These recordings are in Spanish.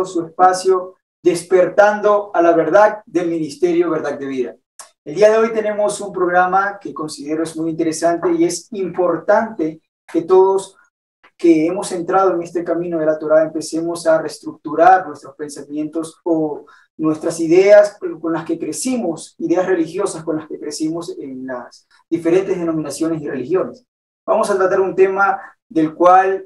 su espacio, Despertando a la Verdad del Ministerio Verdad de Vida. El día de hoy tenemos un programa que considero es muy interesante y es importante que todos que hemos entrado en este camino de la Torá empecemos a reestructurar nuestros pensamientos o nuestras ideas con las que crecimos, ideas religiosas con las que crecimos en las diferentes denominaciones y religiones. Vamos a tratar un tema del cual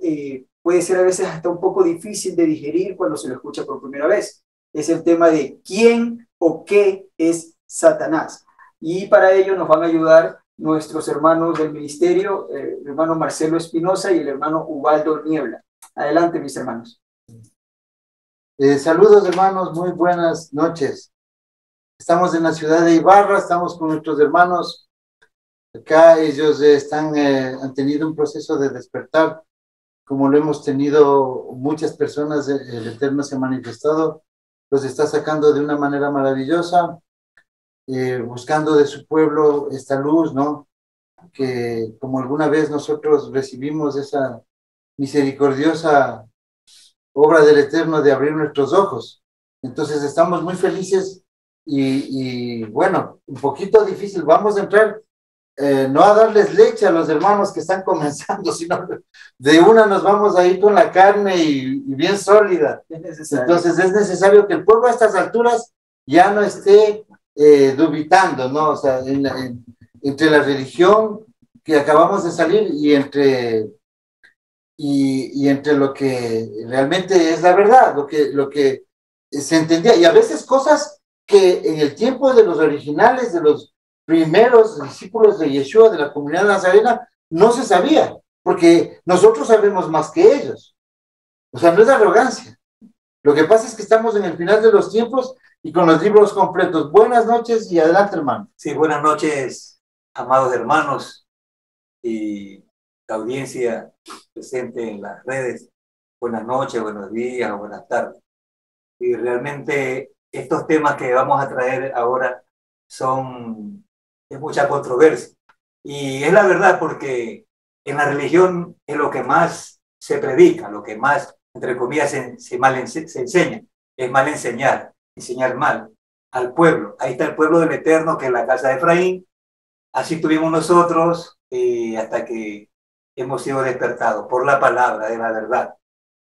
puede ser a veces hasta un poco difícil de digerir cuando se lo escucha por primera vez. Es el tema de quién o qué es Satanás. Y para ello nos van a ayudar nuestros hermanos del ministerio, el hermano Marcelo Espinosa y el hermano Ubaldo Niebla. Adelante, mis hermanos. Saludos, hermanos, muy buenas noches. Estamos en la ciudad de Ibarra, estamos con nuestros hermanos. Acá ellos han tenido un proceso de despertar, como lo hemos tenido muchas personas, el Eterno se ha manifestado, los está sacando de una manera maravillosa, buscando de su pueblo esta luz, ¿no? Que como alguna vez nosotros recibimos esa misericordiosa obra del Eterno de abrir nuestros ojos. Entonces estamos muy felices y bueno, un poquito difícil. Vamos a entrar, no a darles leche a los hermanos que están comenzando, sino de una nos vamos a ir con la carne y bien sólida. Entonces es necesario que el pueblo a estas alturas ya no esté dubitando, ¿no? O sea, entre la religión que acabamos de salir y entre lo que realmente es la verdad, lo que se entendía, y a veces cosas que en el tiempo de los originales, de los primeros discípulos de Yeshua, de la comunidad nazarena, no se sabía, porque nosotros sabemos más que ellos. O sea, no es arrogancia. Lo que pasa es que estamos en el final de los tiempos y con los libros completos. Buenas noches y adelante, hermano. Sí, buenas noches, amados hermanos y la audiencia presente en las redes. Buenas noches, buenos días o buenas tardes. Y realmente estos temas que vamos a traer ahora son de mucha controversia. Y es la verdad porque en la religión es lo que más se predica, lo que más, entre comillas, se enseña. Es mal enseñar mal al pueblo. Ahí está el pueblo del Eterno, que es la casa de Efraín. Así tuvimos nosotros hasta que hemos sido despertados por la palabra de la verdad.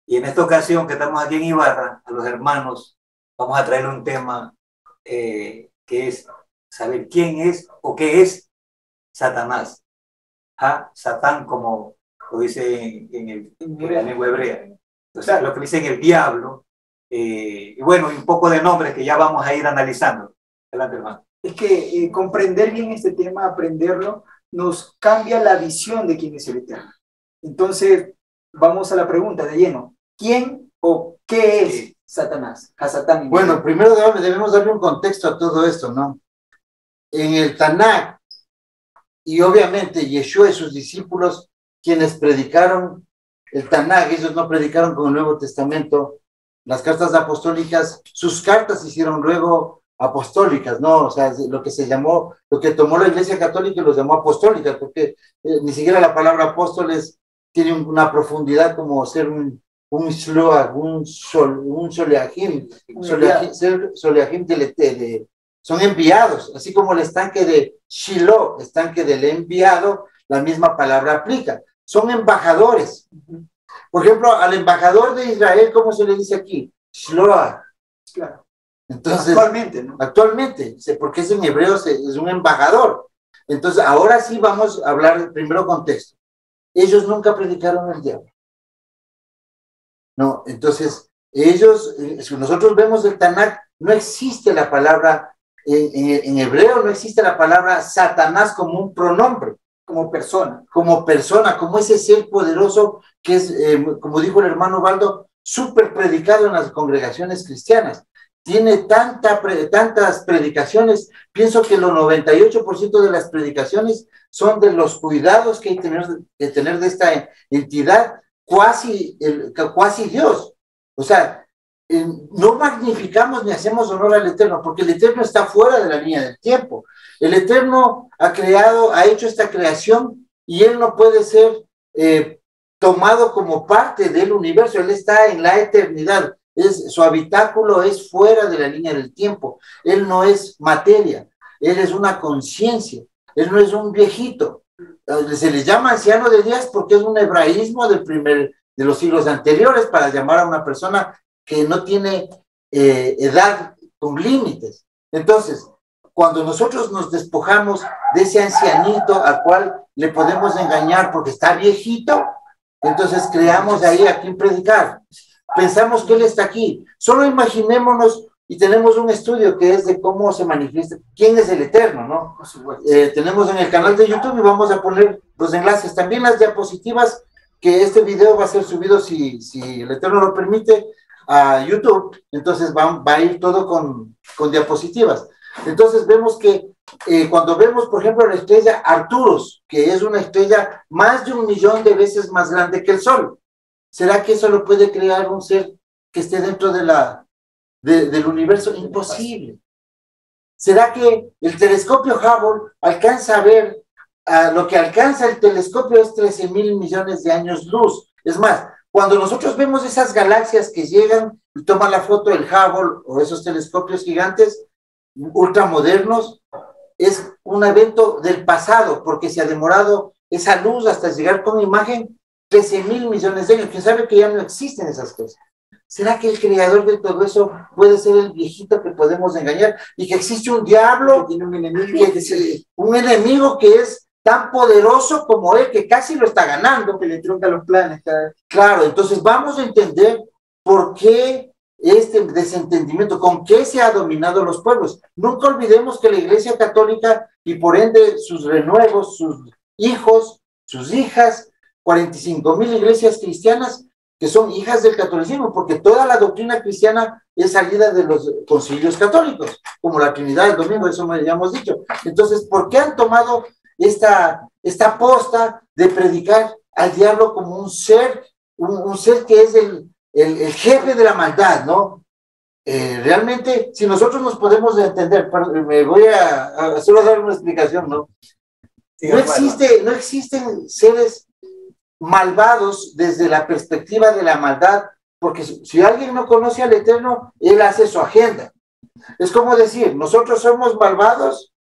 Y en esta ocasión que estamos aquí en Ibarra, a los hermanos, vamos a traer un tema que es saber quién es o qué es Satanás. Satán, como lo dice en la lengua hebrea. O sea, lo que dicen el diablo. Y bueno, un poco de nombres que ya vamos a ir analizando. Adelante, hermano. Es que comprender bien este tema, aprenderlo, nos cambia la visión de quién es el Eterno. Entonces, vamos a la pregunta de lleno. ¿Quién o qué es Satanás? A Satán. Bueno, primero debemos darle un contexto a todo esto, ¿no? En el Tanakh, y obviamente Yeshua y sus discípulos, quienes predicaron el Tanakh, ellos no predicaron con el Nuevo Testamento, las cartas apostólicas, sus cartas hicieron luego apostólicas, ¿no? O sea, lo que se llamó, lo que tomó la Iglesia Católica y los llamó apostólicas, porque ni siquiera la palabra apóstoles tiene una profundidad como ser un shloach, un soleajim son enviados, así como el estanque de Shiloh, estanque del enviado, la misma palabra aplica. Son embajadores. Por ejemplo, al embajador de Israel, ¿cómo se le dice aquí? Shloach. Claro. Entonces, actualmente, ¿no? Actualmente, porque es en hebreo, es un embajador. Entonces, ahora sí vamos a hablar primero contexto. Ellos nunca predicaron el diablo. No, entonces, ellos, si nosotros vemos el Tanakh, no existe la palabra, en hebreo no existe la palabra Satanás como un pronombre. Como persona, como ese ser poderoso que es, como dijo el hermano Baldo, súper predicado en las congregaciones cristianas. Tiene tantas predicaciones, pienso que el 98% de las predicaciones son de los cuidados que hay que tener de esta entidad, cuasi Dios. O sea, no magnificamos ni hacemos honor al Eterno, porque el Eterno está fuera de la línea del tiempo. El Eterno ha hecho esta creación y Él no puede ser tomado como parte del universo. Él está en la eternidad. su habitáculo es fuera de la línea del tiempo. Él no es materia, él es una conciencia, él no es un viejito. Se le llama anciano de días porque es un hebraísmo de los siglos anteriores para llamar a una persona que no tiene edad con límites. Entonces, cuando nosotros nos despojamos de ese ancianito al cual le podemos engañar porque está viejito, entonces creamos ahí a quien predicar. Pensamos que él está aquí. Solo imaginémonos, y tenemos un estudio que es de cómo se manifiesta, quién es el Eterno, ¿no? Tenemos en el canal de YouTube y vamos a poner los enlaces, también las diapositivas, que este video va a ser subido, si el Eterno lo permite, a YouTube. Entonces va a ir todo con diapositivas. Entonces vemos que cuando vemos, por ejemplo, la estrella Arcturus, que es una estrella más de 1 millón de veces más grande que el Sol, ¿será que eso lo puede crear un ser que esté dentro del universo? Imposible. ¿Será que el telescopio Hubble alcanza a ver lo que alcanza el telescopio es 13,000 millones de años luz? Es más, cuando nosotros vemos esas galaxias que llegan y toman la foto del Hubble o esos telescopios gigantes ultramodernos, es un evento del pasado, porque se ha demorado esa luz hasta llegar con imagen 13,000 millones de años. ¿Quién sabe que ya no existen esas cosas? ¿Será que el creador de todo eso puede ser el viejito que podemos engañar y que existe un diablo, que tiene un enemigo que es tan poderoso como él, que casi lo está ganando, que le trunca los planes cada vez? Claro, entonces vamos a entender por qué este desentendimiento, con qué se ha dominado los pueblos. Nunca olvidemos que la Iglesia Católica, y por ende sus renuevos, sus hijos, sus hijas, 45,000 iglesias cristianas que son hijas del catolicismo, porque toda la doctrina cristiana es salida de los concilios católicos, como la Trinidad, el Domingo, eso ya hemos dicho. Entonces, ¿por qué han tomado esta posta de predicar al diablo como un ser que es el jefe de la maldad, ¿no? Realmente, si nosotros nos podemos entender, me voy a solo dar una explicación, ¿no? Sí, no existen seres malvados desde la perspectiva de la maldad, porque si alguien no conoce al Eterno, él hace su agenda. Es como decir, nosotros somos malvados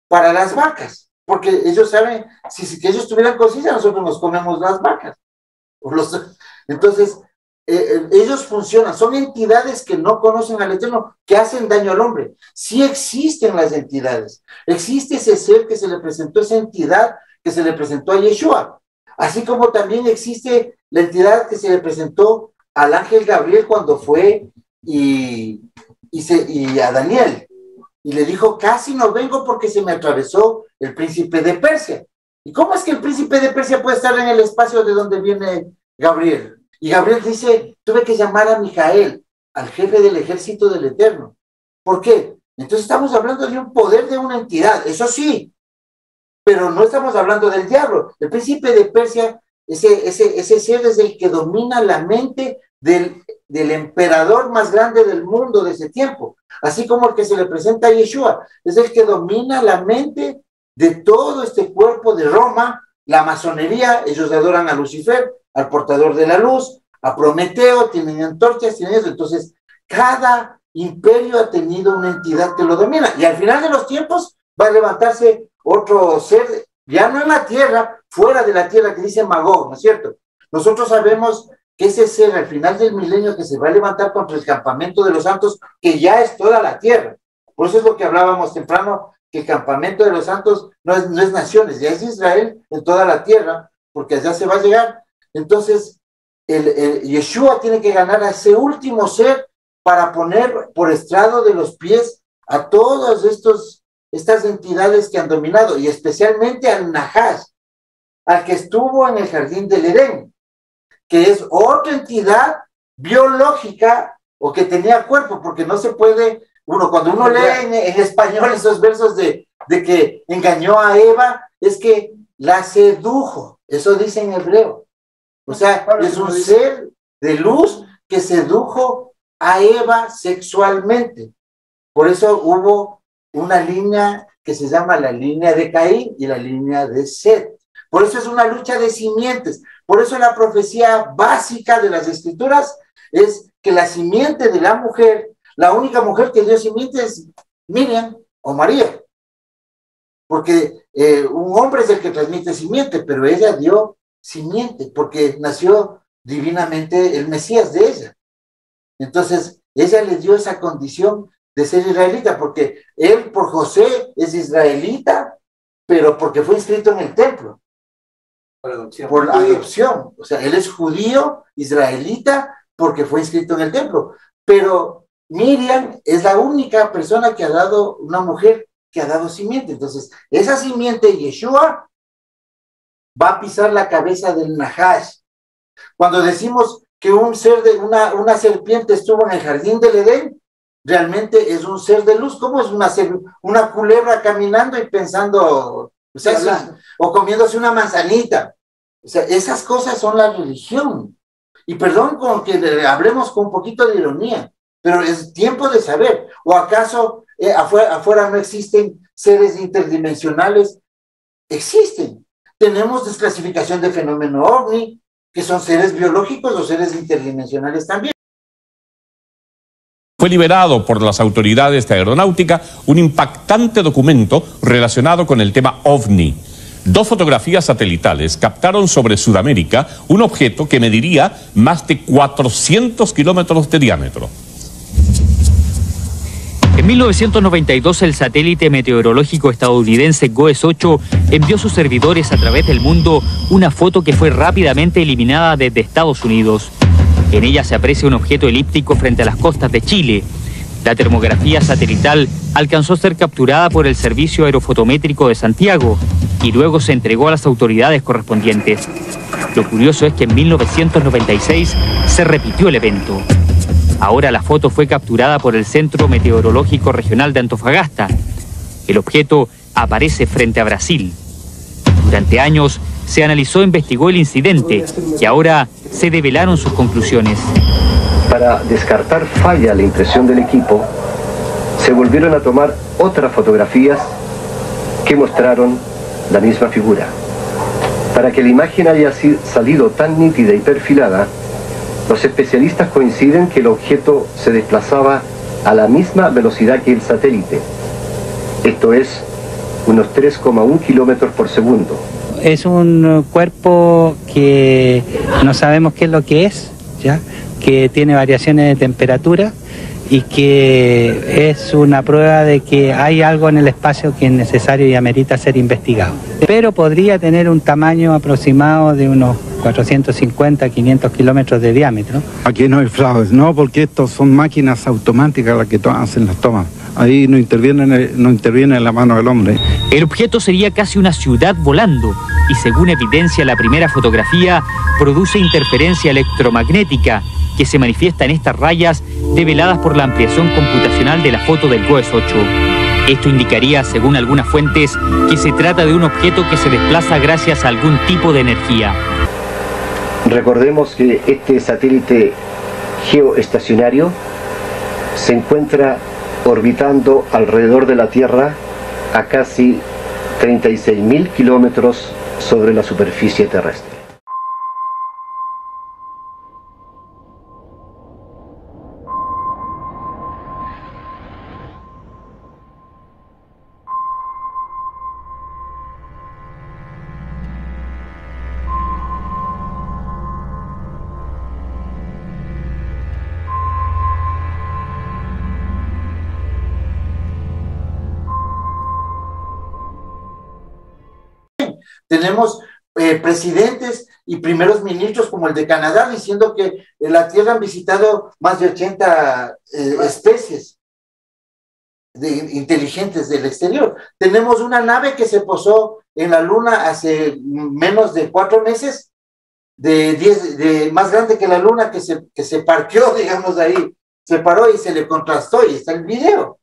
para las vacas, porque ellos saben, si ellos tuvieran conciencia, nosotros nos comemos las vacas. Entonces, ellos funcionan, son entidades que no conocen al Eterno, que hacen daño al hombre. Sí existen las entidades, existe ese ser que se le presentó, esa entidad que se le presentó a Yeshua, así como también existe la entidad que se le presentó al ángel Gabriel cuando fue y a Daniel, y le dijo, casi no vengo porque se me atravesó el príncipe de Persia. ¿Y cómo es que el príncipe de Persia puede estar en el espacio de donde viene Gabriel? Y Gabriel dice, tuve que llamar a Mijael, al jefe del ejército del Eterno. ¿Por qué? Entonces estamos hablando de un poder de una entidad, eso sí, pero no estamos hablando del diablo. El príncipe de Persia, ese ser es el que domina la mente del emperador más grande del mundo de ese tiempo, así como el que se le presenta a Yeshua, es el que domina la mente de todo este cuerpo de Roma, la masonería. Ellos adoran a Lucifer, al portador de la luz, a Prometeo, tienen antorchas, tienen eso. Entonces, cada imperio ha tenido una entidad que lo domina, y al final de los tiempos va a levantarse otro ser, ya no en la tierra, fuera de la tierra, que dice Magog, ¿no es cierto? Nosotros sabemos que ese ser al final del milenio que se va a levantar contra el campamento de los santos, que ya es toda la tierra. Por eso es lo que hablábamos temprano, que el campamento de los santos no es naciones, ya es Israel en toda la tierra, porque allá se va a llegar. Entonces, Yeshua tiene que ganar a ese último ser para poner por estrado de los pies a todas estas entidades que han dominado, y especialmente al Nahash, al que estuvo en el jardín del Edén, que es otra entidad biológica o que tenía cuerpo, porque no se puede, cuando uno lee en español esos versos de que engañó a Eva, es que la sedujo, eso dice en hebreo. O sea, es un ser de luz que sedujo a Eva sexualmente. Por eso hubo una línea que se llama la línea de Caín y la línea de Set. Por eso es una lucha de simientes. Por eso la profecía básica de las Escrituras es que la simiente de la mujer, la única mujer que dio simiente es Miriam o María, porque un hombre es el que transmite simiente, pero ella dio simiente, porque nació divinamente el Mesías de ella. Entonces, ella le dio esa condición de ser israelita, porque él por José es israelita, pero porque fue inscrito en el templo. Por adopción. O sea, él es judío, israelita, porque fue inscrito en el templo. Pero Miriam es la única persona que ha dado, una mujer que ha dado simiente. Entonces, esa simiente, Yeshua, va a pisar la cabeza del Nahash. Cuando decimos que un ser de una serpiente estuvo en el jardín del Edén, realmente es un ser de luz. ¿Cómo es una culebra caminando y pensando, o sea, o comiéndose una manzanita? O sea, esas cosas son la religión. Y perdón con que hablemos con un poquito de ironía, pero es tiempo de saber. ¿O acaso afuera no existen seres interdimensionales? Existen. Tenemos desclasificación de fenómeno ovni, que son seres biológicos o seres interdimensionales también. Fue liberado por las autoridades de aeronáutica un impactante documento relacionado con el tema OVNI. 2 fotografías satelitales captaron sobre Sudamérica un objeto que mediría más de 400 kilómetros de diámetro. En 1992, el satélite meteorológico estadounidense GOES-8 envió sus servidores a través del mundo una foto que fue rápidamente eliminada desde Estados Unidos. En ella se aprecia un objeto elíptico frente a las costas de Chile. La termografía satelital alcanzó a ser capturada por el Servicio Aerofotométrico de Santiago y luego se entregó a las autoridades correspondientes. Lo curioso es que en 1996 se repitió el evento. Ahora la foto fue capturada por el Centro Meteorológico Regional de Antofagasta. El objeto aparece frente a Brasil. Durante años se analizó e investigó el incidente y ahora se develaron sus conclusiones. Para descartar falla la impresión del equipo, se volvieron a tomar otras fotografías que mostraron la misma figura. Para que la imagen haya salido tan nítida y perfilada, los especialistas coinciden que el objeto se desplazaba a la misma velocidad que el satélite. Esto es, unos 3,1 kilómetros por segundo. Es un cuerpo que no sabemos qué es lo que es, ¿ya? Que tiene variaciones de temperatura y que es una prueba de que hay algo en el espacio que es necesario y amerita ser investigado. Pero podría tener un tamaño aproximado de unos 450, 500 kilómetros de diámetro. Aquí no hay fraudes, no, porque estos son máquinas automáticas las que hacen las tomas. Ahí no interviene la mano del hombre. El objeto sería casi una ciudad volando y, según evidencia la primera fotografía, produce interferencia electromagnética que se manifiesta en estas rayas develadas por la ampliación computacional de la foto del GOES-8. Esto indicaría, según algunas fuentes, que se trata de un objeto que se desplaza gracias a algún tipo de energía. Recordemos que este satélite geoestacionario se encuentra orbitando alrededor de la Tierra a casi 36.000 kilómetros sobre la superficie terrestre. Tenemos presidentes y primeros ministros como el de Canadá diciendo que en la Tierra han visitado más de 80 especies inteligentes del exterior. Tenemos una nave que se posó en la Luna hace menos de 4 meses, más grande que la Luna, que se parqueó, digamos, ahí, se paró y se le contrastó y está el video.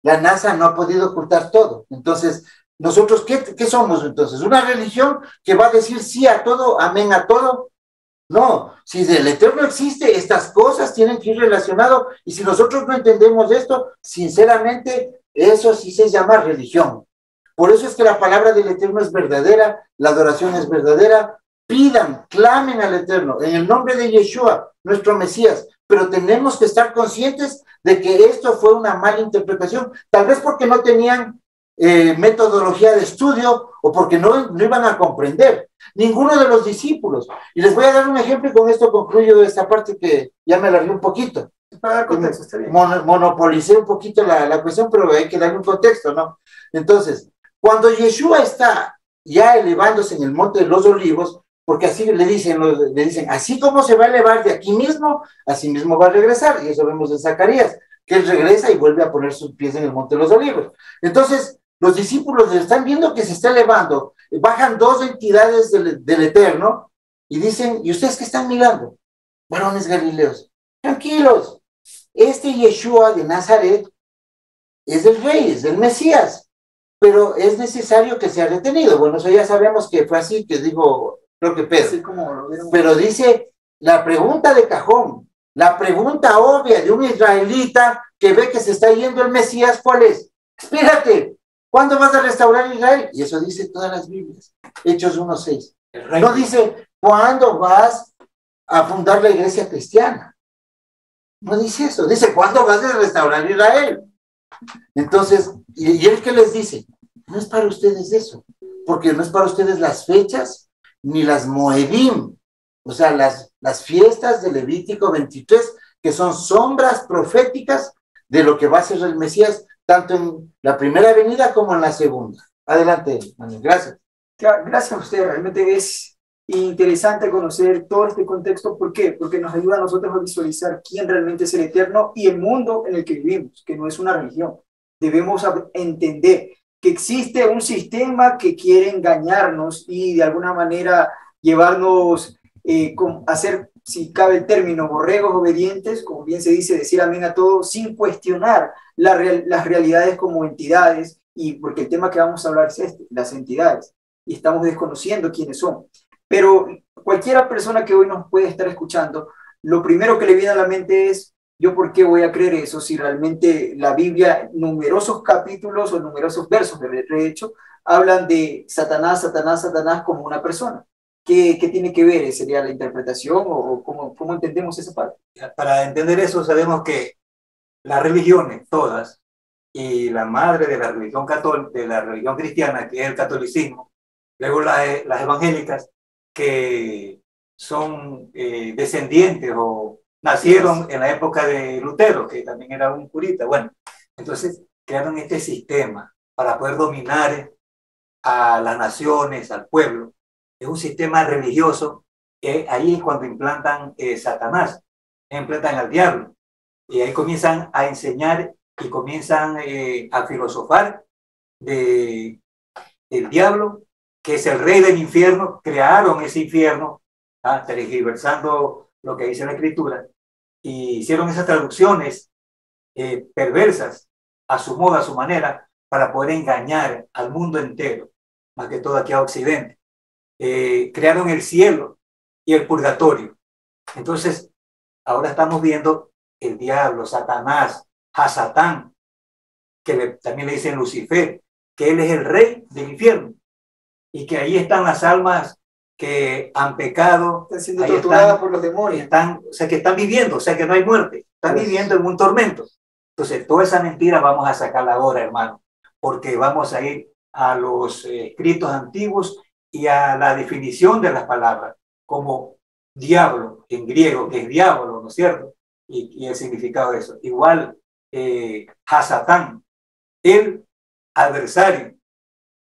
La NASA no ha podido ocultar todo. Entonces, nosotros, ¿qué somos entonces? ¿Una religión que va a decir sí a todo, amén a todo? No, si el Eterno existe, estas cosas tienen que ir relacionadas, y si nosotros no entendemos esto, sinceramente, eso sí se llama religión. Por eso es que la palabra del Eterno es verdadera, la adoración es verdadera. Pidan, clamen al Eterno, en el nombre de Yeshua, nuestro Mesías, pero tenemos que estar conscientes de que esto fue una mala interpretación, tal vez porque no tenían metodología de estudio o porque no iban a comprender. Ninguno de los discípulos. Y les voy a dar un ejemplo y con esto concluyo esta parte que ya me alargué un poquito. Para dar contexto, está bien. Monopolicé un poquito la cuestión, pero hay que darle un contexto, ¿no? Entonces, cuando Yeshua está ya elevándose en el Monte de los Olivos, porque así le dicen, así como se va a elevar de aquí mismo, así mismo va a regresar, y eso vemos en Zacarías, que él regresa y vuelve a poner sus pies en el Monte de los Olivos. Entonces, los discípulos están viendo que se está elevando, bajan dos entidades del Eterno, y dicen, ¿y ustedes qué están mirando? Varones galileos, tranquilos, este Yeshua de Nazaret es el rey, es el Mesías, pero es necesario que sea retenido. Bueno, eso ya sabemos que fue así, que dijo, creo que Pedro. Así como lo vieron. Pero dice, la pregunta de cajón, la pregunta obvia de un israelita que ve que se está yendo el Mesías, ¿cuál es? Espérate, ¿cuándo vas a restaurar Israel? Y eso dice todas las Biblias, Hechos 1:6. No dice, ¿cuándo vas a fundar la iglesia cristiana? No dice eso, dice, ¿cuándo vas a restaurar Israel? Entonces, ¿y él qué les dice? No es para ustedes eso, porque no es para ustedes las fechas, ni las Moedim, o sea, las fiestas de Levítico 23, que son sombras proféticas de lo que va a ser el Mesías, tanto en la primera venida como en la segunda. Adelante, Manuel, gracias. Gracias a usted, realmente es interesante conocer todo este contexto. ¿Por qué? Porque nos ayuda a nosotros a visualizar quién realmente es el Eterno y el mundo en el que vivimos, que no es una religión. Debemos entender que existe un sistema que quiere engañarnos y de alguna manera llevarnos a ser, si cabe el término, borregos obedientes, como bien se dice, decir amén a todo, sin cuestionar las realidades como entidades, y porque el tema que vamos a hablar es las entidades, y estamos desconociendo quiénes son. Pero cualquiera persona que hoy nos puede estar escuchando, lo primero que le viene a la mente es, ¿yo por qué voy a creer eso si realmente la Biblia, numerosos capítulos o numerosos versos, de hecho, hablan de Satanás, Satanás, Satanás como una persona? ¿Qué tiene que ver? ¿Sería la interpretación o cómo entendemos esa parte? Para entender eso sabemos que las religiones, todas, y la madre de la religión católica, de la religión cristiana, que es el catolicismo, luego las evangélicas, que son descendientes o nacieron en la época de Lutero, que también era un curita. Bueno, entonces crearon este sistema para poder dominar a las naciones, al pueblo. Es un sistema religioso. Ahí es cuando implantan Satanás, implantan al diablo. Y ahí comienzan a enseñar y comienzan a filosofar del diablo, que es el rey del infierno. Crearon ese infierno, tergiversando lo que dice la Escritura, y hicieron esas traducciones perversas a su modo, a su manera, para poder engañar al mundo entero, más que todo aquí a Occidente. Crearon el cielo y el purgatorio. Entonces, ahora estamos viendo el diablo, Satanás, Hasatán, que también le dicen Lucifer, que él es el rey del infierno, y que ahí están las almas que han pecado, están siendo torturadas por los demonios, o sea, que están viviendo, o sea, que no hay muerte, están viviendo en un tormento. Entonces, toda esa mentira vamos a sacarla ahora, hermano, porque vamos a ir a los escritos antiguos y a la definición de las palabras, como diablo en griego, que es diablo, ¿no es cierto? Y el significado de eso. Igual, Hasatán, el adversario.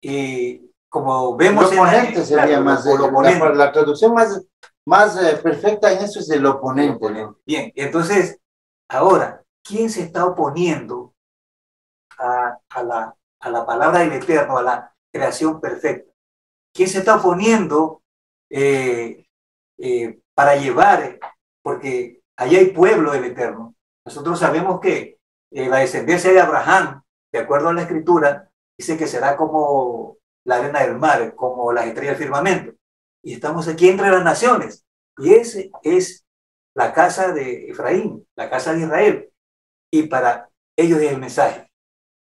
Y como vemos... El oponente sería más... La traducción más perfecta en eso es el oponente. Bien, entonces, ahora, ¿quién se está oponiendo a la palabra del Eterno, a la creación perfecta? ¿Quién se está oponiendo para llevar? Porque allí hay pueblo del Eterno. Nosotros sabemos que la descendencia de Abraham, de acuerdo a la Escritura, dice que será como la arena del mar, como las estrellas del firmamento. Y estamos aquí entre las naciones. Y ese es la casa de Efraín, la casa de Israel. Y para ellos es el mensaje.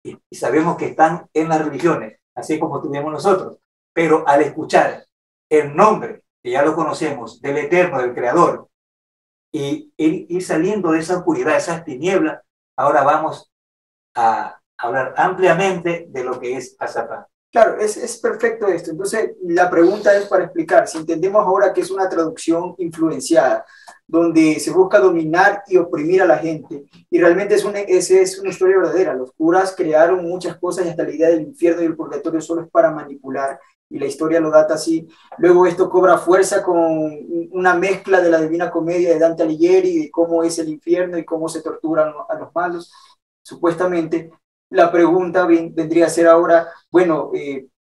Y sabemos que están en las religiones, así como tuvimos nosotros. Pero al escuchar el nombre, que ya lo conocemos, del Eterno, del Creador, y ir saliendo de esa oscuridad, de esas tinieblas. Ahora vamos a hablar ampliamente de lo que es azafrán. Claro, es perfecto esto. Entonces, la pregunta es para explicar, si entendemos ahora que es una traducción influenciada, donde se busca dominar y oprimir a la gente, y realmente esa es una historia verdadera. Los curas crearon muchas cosas y hasta la idea del infierno y el purgatorio solo es para manipular, y la historia lo data así. Luego esto cobra fuerza con una mezcla de la Divina Comedia de Dante Alighieri, de cómo es el infierno y cómo se torturan a los malos, supuestamente. La pregunta vendría a ser ahora, bueno,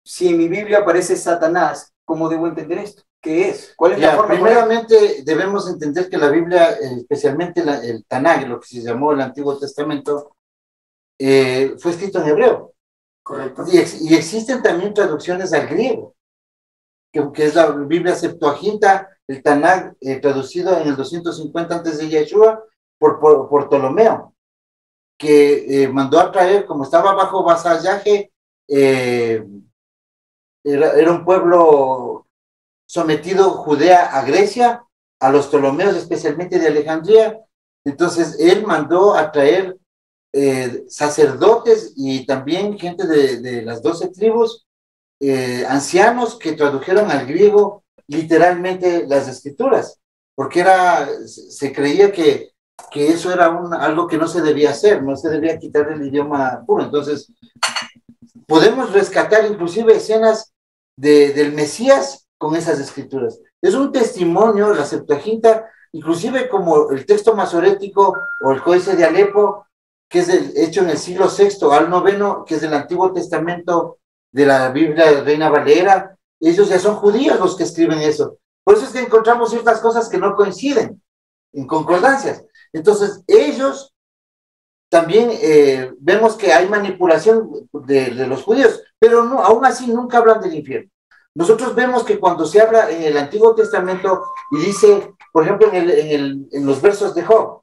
si en mi Biblia aparece Satanás, ¿cómo debo entender esto? ¿Qué es? ¿Cuál es la forma? Primeramente debemos entender que la Biblia, especialmente el Tanaj, lo que se llamó el Antiguo Testamento, fue escrito en hebreo. Correcto. Y existen también traducciones al griego, que es la Biblia Septuaginta, el Tanaj, traducido en el 250 antes de Yeshua por Ptolomeo, que mandó a traer, como estaba bajo vasallaje, era un pueblo sometido Judea a Grecia, a los Ptolomeos, especialmente de Alejandría. Entonces él mandó a traer sacerdotes y también gente de las 12 tribus, ancianos que tradujeron al griego literalmente las escrituras, porque se creía que eso era algo que no se debía hacer, no se debía quitar el idioma puro. Entonces, podemos rescatar inclusive escenas del Mesías con esas escrituras. Es un testimonio, la Septuaginta, inclusive como el texto masorético o el Códice de Alepo, que es hecho en el siglo VI al IX, que es del Antiguo Testamento de la Biblia de Reina Valera. Ellos ya son judíos los que escriben eso. Por eso es que encontramos ciertas cosas que no coinciden, en concordancias. Entonces, ellos también vemos que hay manipulación de los judíos, pero no, aún así nunca hablan del infierno. Nosotros vemos que cuando se habla en el Antiguo Testamento y dice, por ejemplo, en los versos de Job,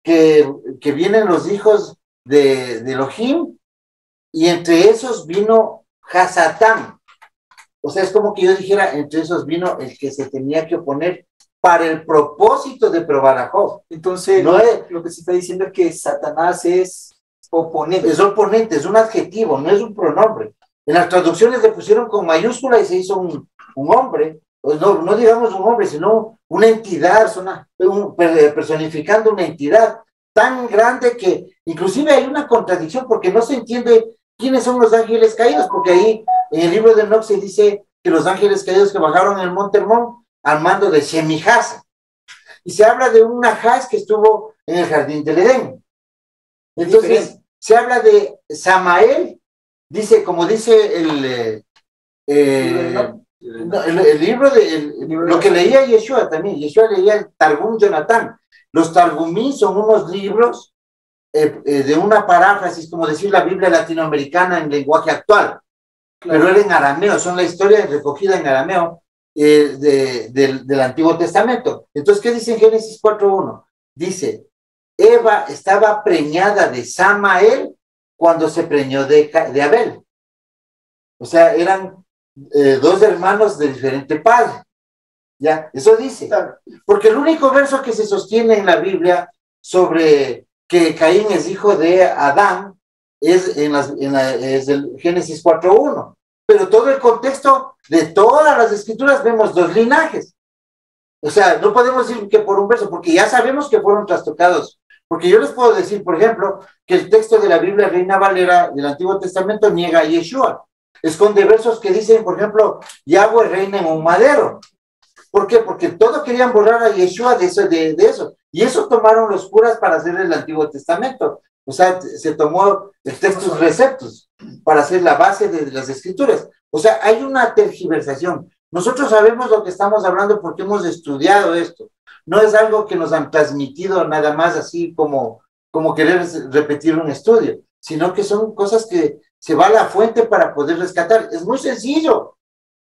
que vienen los hijos de Elohim, y entre esos vino Hasatán. O sea, es como que yo dijera, entre esos vino el que se tenía que oponer para el propósito de probar a Job. Entonces, lo que se está diciendo es que Satanás es oponente. Es oponente, es un adjetivo, no es un pronombre. En las traducciones le pusieron con mayúscula y se hizo un hombre, pues no digamos un hombre, sino una entidad, personificando una entidad tan grande que inclusive hay una contradicción porque no se entiende quiénes son los ángeles caídos, porque ahí en el libro de Enoch se dice que los ángeles caídos que bajaron en el monte Hermón al mando de Shemihasa, y se habla de un Nahas que estuvo en el jardín del Edén. Entonces se habla de Samael, dice, como dice el libro lo que leía Yeshua también. Yeshua leía el Targum Jonatán. Los Targumí son unos libros de una paráfrasis, como decir la Biblia latinoamericana en lenguaje actual, claro. Pero era en arameo, son la historia recogida en arameo del Antiguo Testamento. Entonces, ¿qué dice en Génesis 4.1? Dice, Eva estaba preñada de Samael cuando se preñó de Abel. O sea, eran dos hermanos de diferente padre. ¿Ya? Eso dice. Porque el único verso que se sostiene en la Biblia sobre que Caín es hijo de Adán es el Génesis 4.1. Pero todo el contexto de todas las escrituras vemos dos linajes. O sea, no podemos decir que por un verso, porque ya sabemos que fueron trastocados. Porque yo les puedo decir, por ejemplo, que el texto de la Biblia Reina Valera del Antiguo Testamento niega a Yeshua. Esconde versos que dicen, por ejemplo, Yahweh reina en un madero. ¿Por qué? Porque todos querían borrar a Yeshua de eso. Y eso tomaron los curas para hacer el Antiguo Testamento. O sea, se tomó el textus receptus para hacer la base de las escrituras. O sea, hay una tergiversación. Nosotros sabemos lo que estamos hablando porque hemos estudiado esto. No es algo que nos han transmitido nada más así como querer repetir un estudio, sino que son cosas que se va a la fuente para poder rescatar. Es muy sencillo,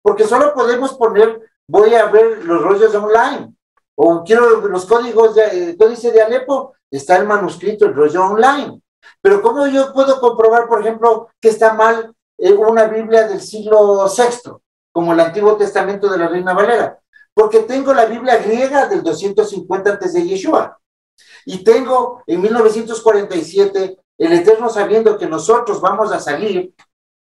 porque solo podemos poner, voy a ver los rollos online, o quiero los códigos el códice de Alepo, está el manuscrito, el rollo online. Pero ¿cómo yo puedo comprobar, por ejemplo, que está mal una Biblia del siglo VI, como el Antiguo Testamento de la Reina Valera? Porque tengo la Biblia griega del 250 antes de Yeshua. Y tengo en 1947 el Eterno sabiendo que nosotros vamos a salir,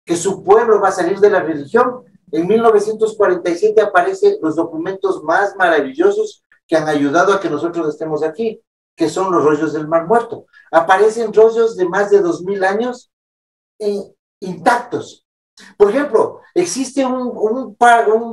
que su pueblo va a salir de la religión. En 1947 aparecen los documentos más maravillosos que han ayudado a que nosotros estemos aquí, que son los rollos del Mar Muerto. Aparecen rollos de más de 2000 años intactos. Por ejemplo, existe un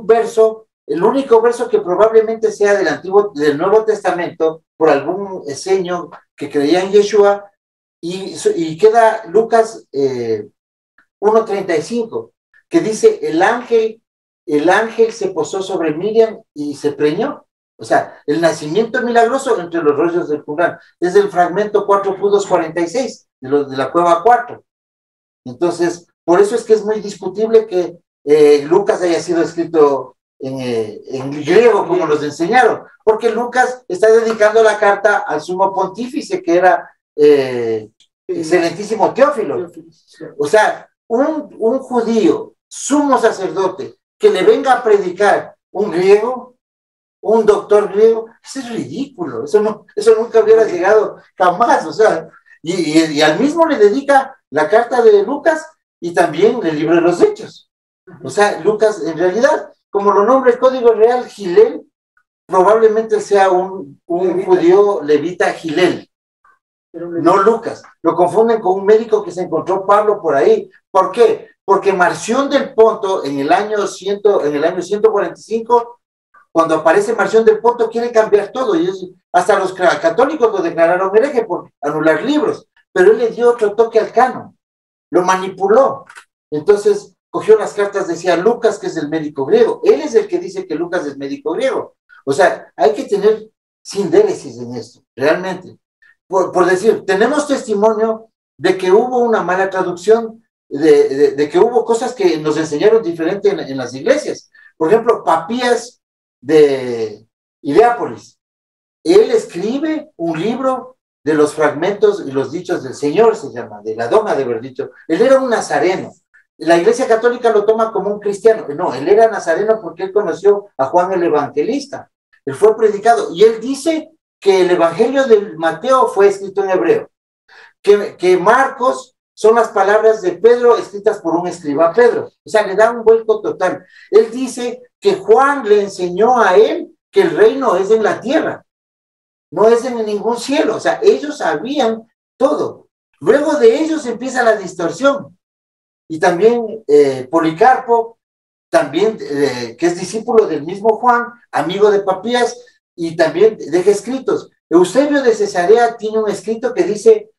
verso, el único verso que probablemente sea del Nuevo Testamento, por algún eseño que creía en Yeshua, y queda Lucas 1:35, que dice, el ángel se posó sobre Miriam y se preñó. O sea, el nacimiento milagroso entre los rollos del Qumran. Es el fragmento 4:46 de la cueva 4. Entonces, por eso es que es muy discutible que Lucas haya sido escrito en griego, como nos enseñaron, porque Lucas está dedicando la carta al sumo pontífice, que era excelentísimo Teófilo. O sea, un judío, sumo sacerdote, que le venga a predicar un griego, un doctor griego, eso es ridículo, eso nunca hubiera llegado jamás, o sea, y al mismo le dedica la carta de Lucas y también el libro de los Hechos. O sea, Lucas, en realidad, como lo nombra el Código Real, Gilel, probablemente sea un judío levita Gilel, no Lucas. Lo confunden con un médico que se encontró Pablo por ahí. ¿Por qué? Porque Marción del Ponto, en el año 145, cuando aparece Marción del Ponto, quiere cambiar todo. Y hasta los católicos lo declararon hereje por anular libros. Pero él le dio otro toque al canon. Lo manipuló. Entonces, cogió las cartas, decía Lucas, que es el médico griego. Él es el que dice que Lucas es médico griego. O sea, hay que tener sindéresis en esto, realmente. Por decir, tenemos testimonio de que hubo una mala traducción, de que hubo cosas que nos enseñaron diferente en las iglesias. Por ejemplo, Papías de Hierápolis. Él escribe un libro de los fragmentos y los dichos del Señor, se llama, de la doma de haber dicho. Él era un nazareno. La Iglesia Católica lo toma como un cristiano. No, él era nazareno porque él conoció a Juan el Evangelista. Él fue predicado. Y él dice que el Evangelio de Mateo fue escrito en hebreo. Que Marcos son las palabras de Pedro escritas por un escriba Pedro. O sea, le da un vuelco total. Él dice que Juan le enseñó a él que el reino es en la tierra. No es en ningún cielo. O sea, ellos sabían todo. Luego de ellos empieza la distorsión. Y también Policarpo, también que es discípulo del mismo Juan, amigo de Papías, y también deja escritos. Eusebio de Cesarea tiene un escrito que dice,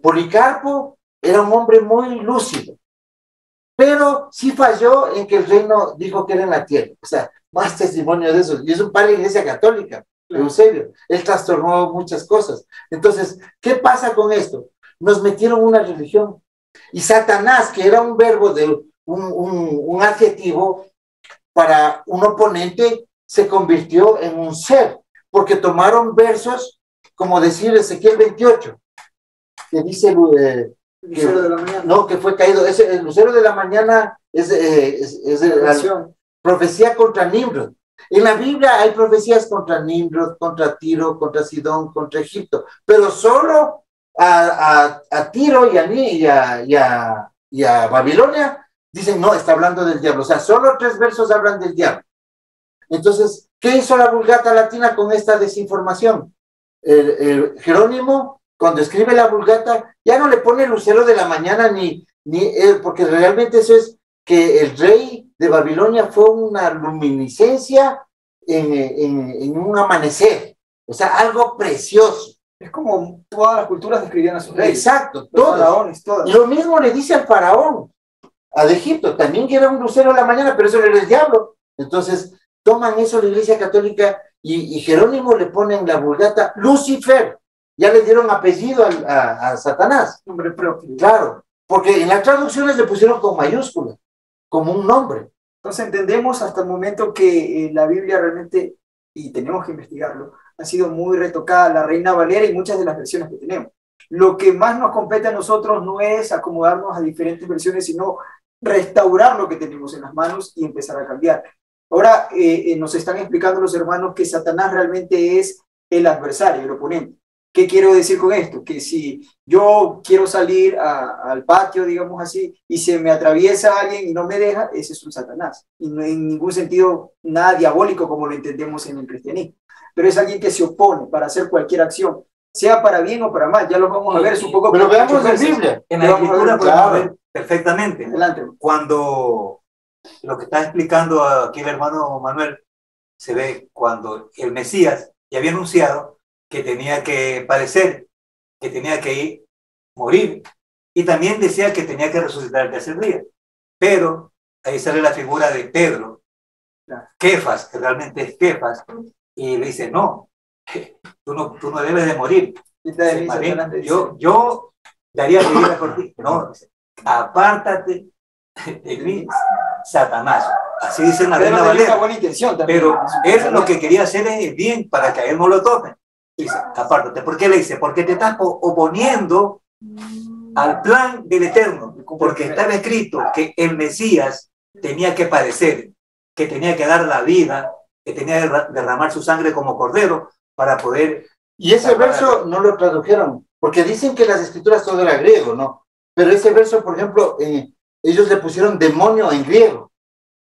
Policarpo era un hombre muy lúcido, pero sí falló en que el reino dijo que era en la tierra. O sea, más testimonio de eso. Y es un padre de la Iglesia Católica, Eusebio. Él trastornó muchas cosas. Entonces, ¿qué pasa con esto? Nos metieron una religión. Y Satanás, que era un verbo de un adjetivo para un oponente, se convirtió en un ser, porque tomaron versos, como decir Ezequiel 28, que dice el lucero de la mañana. No, que fue caído. El lucero de la mañana es la profecía contra Nimrod. En la Biblia hay profecías contra Nimrod, contra Tiro, contra Sidón, contra Egipto, pero solo a Tiro y a Babilonia dicen, no, está hablando del diablo. O sea, solo 3 versos hablan del diablo. Entonces, ¿qué hizo la Vulgata Latina con esta desinformación? Jerónimo, cuando escribe la Vulgata, ya no le pone lucero de la mañana porque realmente eso es que el rey de Babilonia fue una luminiscencia en un amanecer. O sea, algo precioso. Es como todas las culturas describían a sus reyes. Exacto, todos. Faraones, todas. Y lo mismo le dice al faraón, a Egipto, también que era un lucero de la mañana, pero eso era el diablo. Entonces, toman eso la Iglesia Católica y Jerónimo le pone en la Vulgata Lucifer. Ya le dieron apellido a Satanás. Nombre propio. Claro, porque en las traducciones le pusieron con mayúscula, como un nombre. Entonces entendemos hasta el momento que la Biblia realmente, y tenemos que investigarlo, ha sido muy retocada, la Reina Valera y muchas de las versiones que tenemos. Lo que más nos compete a nosotros no es acomodarnos a diferentes versiones, sino restaurar lo que tenemos en las manos y empezar a cambiar. Ahora nos están explicando los hermanos que Satanás realmente es el adversario, el oponente. ¿Qué quiero decir con esto? Que si yo quiero salir al patio, digamos así, y se me atraviesa alguien y no me deja, ese es un Satanás. Y no en ningún sentido nada diabólico como lo entendemos en el cristianismo. Pero es alguien que se opone para hacer cualquier acción, sea para bien o para mal. Ya lo vamos a ver, es un poco... Pero veamos la Biblia. En la Escritura podemos ver perfectamente. Adelante. Cuando lo que está explicando aquí el hermano Manuel, se ve cuando el Mesías ya había anunciado que tenía que padecer, que tenía que morir, y también decía que tenía que resucitar el tercer día. Pero ahí sale la figura de Pedro, Kefas, que realmente es Kefas, y le dice, no, tú no debes de morir. Yo daría mi vida por ti. No, apártate de mí, Satanás. Así dice la Reina Valera. Buena intención también. Pero él lo que quería hacer es bien para que a él no lo tomen. Dice, apártate. ¿Por qué le dice? Porque te estás oponiendo al plan del Eterno. Porque estaba escrito que el Mesías tenía que padecer, que tenía que dar la vida, que tenía que derramar su sangre como cordero para poder... Y ese verso no lo tradujeron, porque dicen que las escrituras todo era griego, ¿no? Pero ese verso, por ejemplo, ellos le pusieron demonio en griego.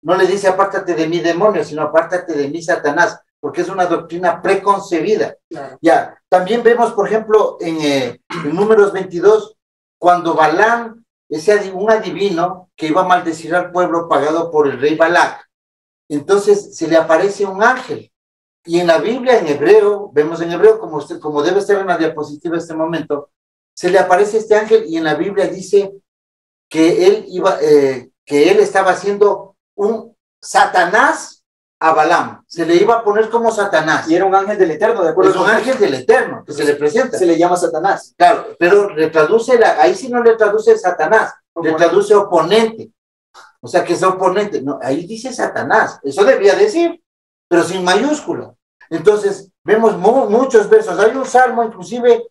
No le dice apártate de mí, demonio, sino apártate de mí, Satanás, porque es una doctrina preconcebida. Claro. Ya, también vemos, por ejemplo, en Números 22, cuando Balaam, un adivino que iba a maldecir al pueblo pagado por el rey Balac, entonces se le aparece un ángel. Y en la Biblia, en hebreo, vemos en hebreo, como debe estar en la diapositiva en este momento, se le aparece este ángel y en la Biblia dice que él estaba haciendo un Satanás a Balaam. Se le iba a poner como Satanás. Y era un ángel del Eterno, ¿de acuerdo? Es un ángel del Eterno que se le presenta. Se le llama Satanás. Claro, pero ahí sí no le traduce Satanás, le traduce oponente. O sea, que es oponente. No, ahí dice Satanás. Eso debía decir, pero sin mayúscula. Entonces, vemos muchos versos. Hay un salmo, inclusive,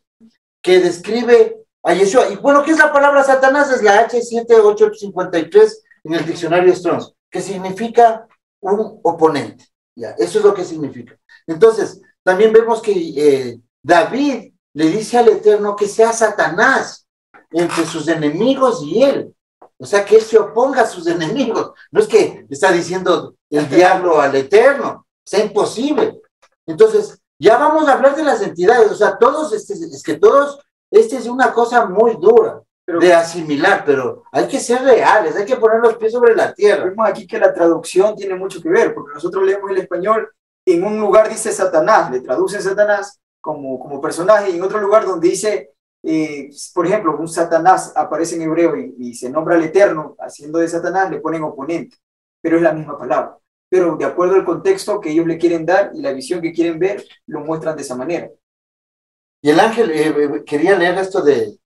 que describe a Yeshua. Y bueno, ¿qué es la palabra Satanás? Es la H7853 en el diccionario Strong, que significa un oponente. Ya, eso es lo que significa. Entonces, también vemos que David le dice al Eterno que sea Satanás entre sus enemigos y él. O sea, que él se oponga a sus enemigos. No es que está diciendo el diablo al Eterno. Sea imposible. Entonces, ya vamos a hablar de las entidades. O sea, esta es una cosa muy dura de asimilar, pero hay que ser reales, hay que poner los pies sobre la tierra. Vemos aquí que la traducción tiene mucho que ver, porque nosotros leemos el español, en un lugar dice Satanás, le traducen Satanás como personaje, y en otro lugar donde dice, por ejemplo, un Satanás aparece en hebreo y se nombra al Eterno, haciendo de Satanás, le ponen oponente, pero es la misma palabra. Pero de acuerdo al contexto que ellos le quieren dar y la visión que quieren ver, lo muestran de esa manera. Y el ángel, quería leer esto de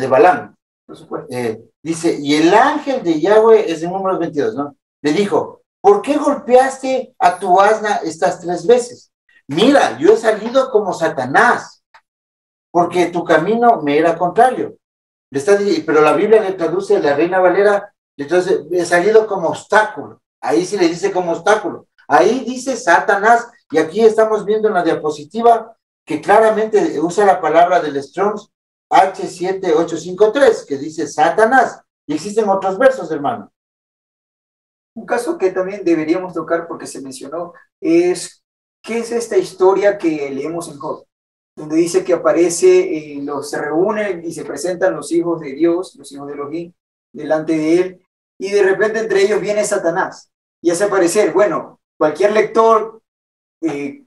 Balaam. Por supuesto. Dice, y el ángel de Yahweh, es en Números 22, ¿no? Le dijo, ¿por qué golpeaste a tu asna estas 3 veces? Mira, yo he salido como Satanás, porque tu camino me era contrario. Pero la Biblia le traduce, la Reina Valera, le traduce, he salido como obstáculo. Ahí sí le dice como obstáculo. Ahí dice Satanás, y aquí estamos viendo en la diapositiva que claramente usa la palabra del Strong's H7853, que dice Satanás. Y existen otros versos, hermano. Un caso que también deberíamos tocar porque se mencionó es, ¿qué es esta historia que leemos en Job? Donde dice que aparece, se reúnen y se presentan los hijos de Dios, los hijos de Elohim, delante de él, y de repente entre ellos viene Satanás y hace aparecer. Bueno, cualquier lector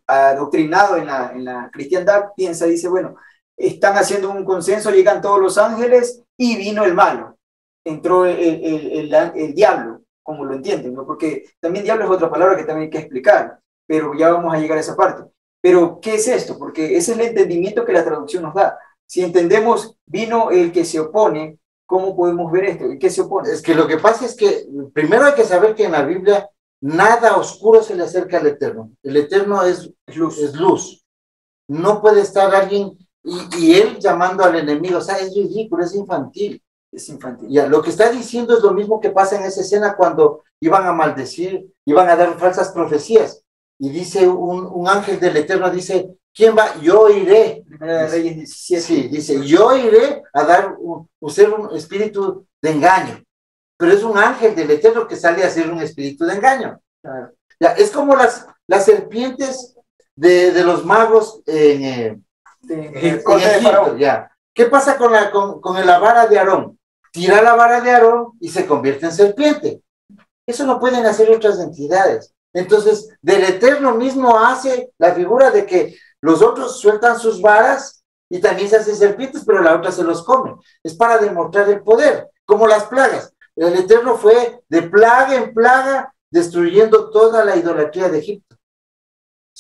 adoctrinado en la cristiandad dice, bueno, están haciendo un consenso, llegan todos los ángeles y vino el malo, entró el diablo, como lo entienden, ¿no? Porque también diablo es otra palabra que también hay que explicar, pero ya vamos a llegar a esa parte. Pero, ¿qué es esto? Porque ese es el entendimiento que la traducción nos da. Si entendemos, vino el que se opone, ¿cómo podemos ver esto? ¿Y qué se opone? Es que lo que pasa es que primero hay que saber que en la Biblia nada oscuro se le acerca al Eterno. El Eterno es luz. No puede estar alguien y él llamando al enemigo. O sea, es ridículo, es infantil. Es infantil. Ya, lo que está diciendo es lo mismo que pasa en esa escena cuando iban a maldecir, iban a dar falsas profecías. Y dice un ángel del Eterno, dice, ¿quién va? Yo iré. Primera de Reyes 17. Sí, dice, yo iré a dar, usar un espíritu de engaño. Pero es un ángel del Eterno que sale a hacer un espíritu de engaño. Claro. Ya, es como las serpientes de los magos en Egipto, ya. ¿Qué pasa con la vara de Aarón? Tira la vara de Aarón y se convierte en serpiente. Eso no pueden hacer otras entidades. Entonces, del Eterno mismo hace la figura de que los otros sueltan sus varas y también se hacen serpientes, pero la otra se los come. Es para demostrar el poder, como las plagas. El Eterno fue de plaga en plaga destruyendo toda la idolatría de Egipto.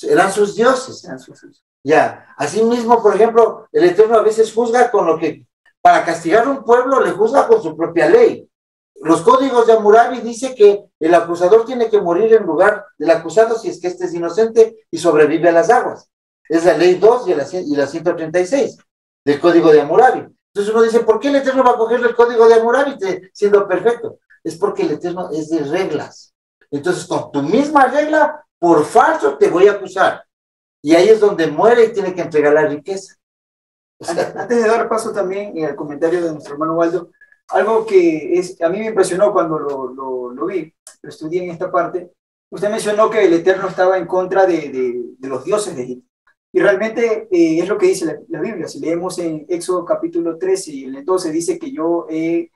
Eran sus dioses. Ya, asimismo, por ejemplo, el Eterno a veces juzga con lo que, para castigar a un pueblo, le juzga con su propia ley. Los códigos de Hammurabi dice que el acusador tiene que morir en lugar del acusado si es que éste es inocente y sobrevive a las aguas. Es la ley 2 y la 136 del código de Hammurabi. Entonces uno dice, ¿por qué el Eterno va a coger el código de Hammurabi siendo perfecto? Es porque el Eterno es de reglas. Entonces, con tu misma regla, por falso te voy a acusar. Y ahí es donde muere y tiene que entregar la riqueza. O sea, antes de dar paso también en el comentario de nuestro hermano Waldo, algo que a mí me impresionó cuando lo vi, lo estudié en esta parte. Usted mencionó que el Eterno estaba en contra de los dioses de Egipto. Y realmente es lo que dice la Biblia. Si leemos en Éxodo capítulo 13 y el 12, dice que yo he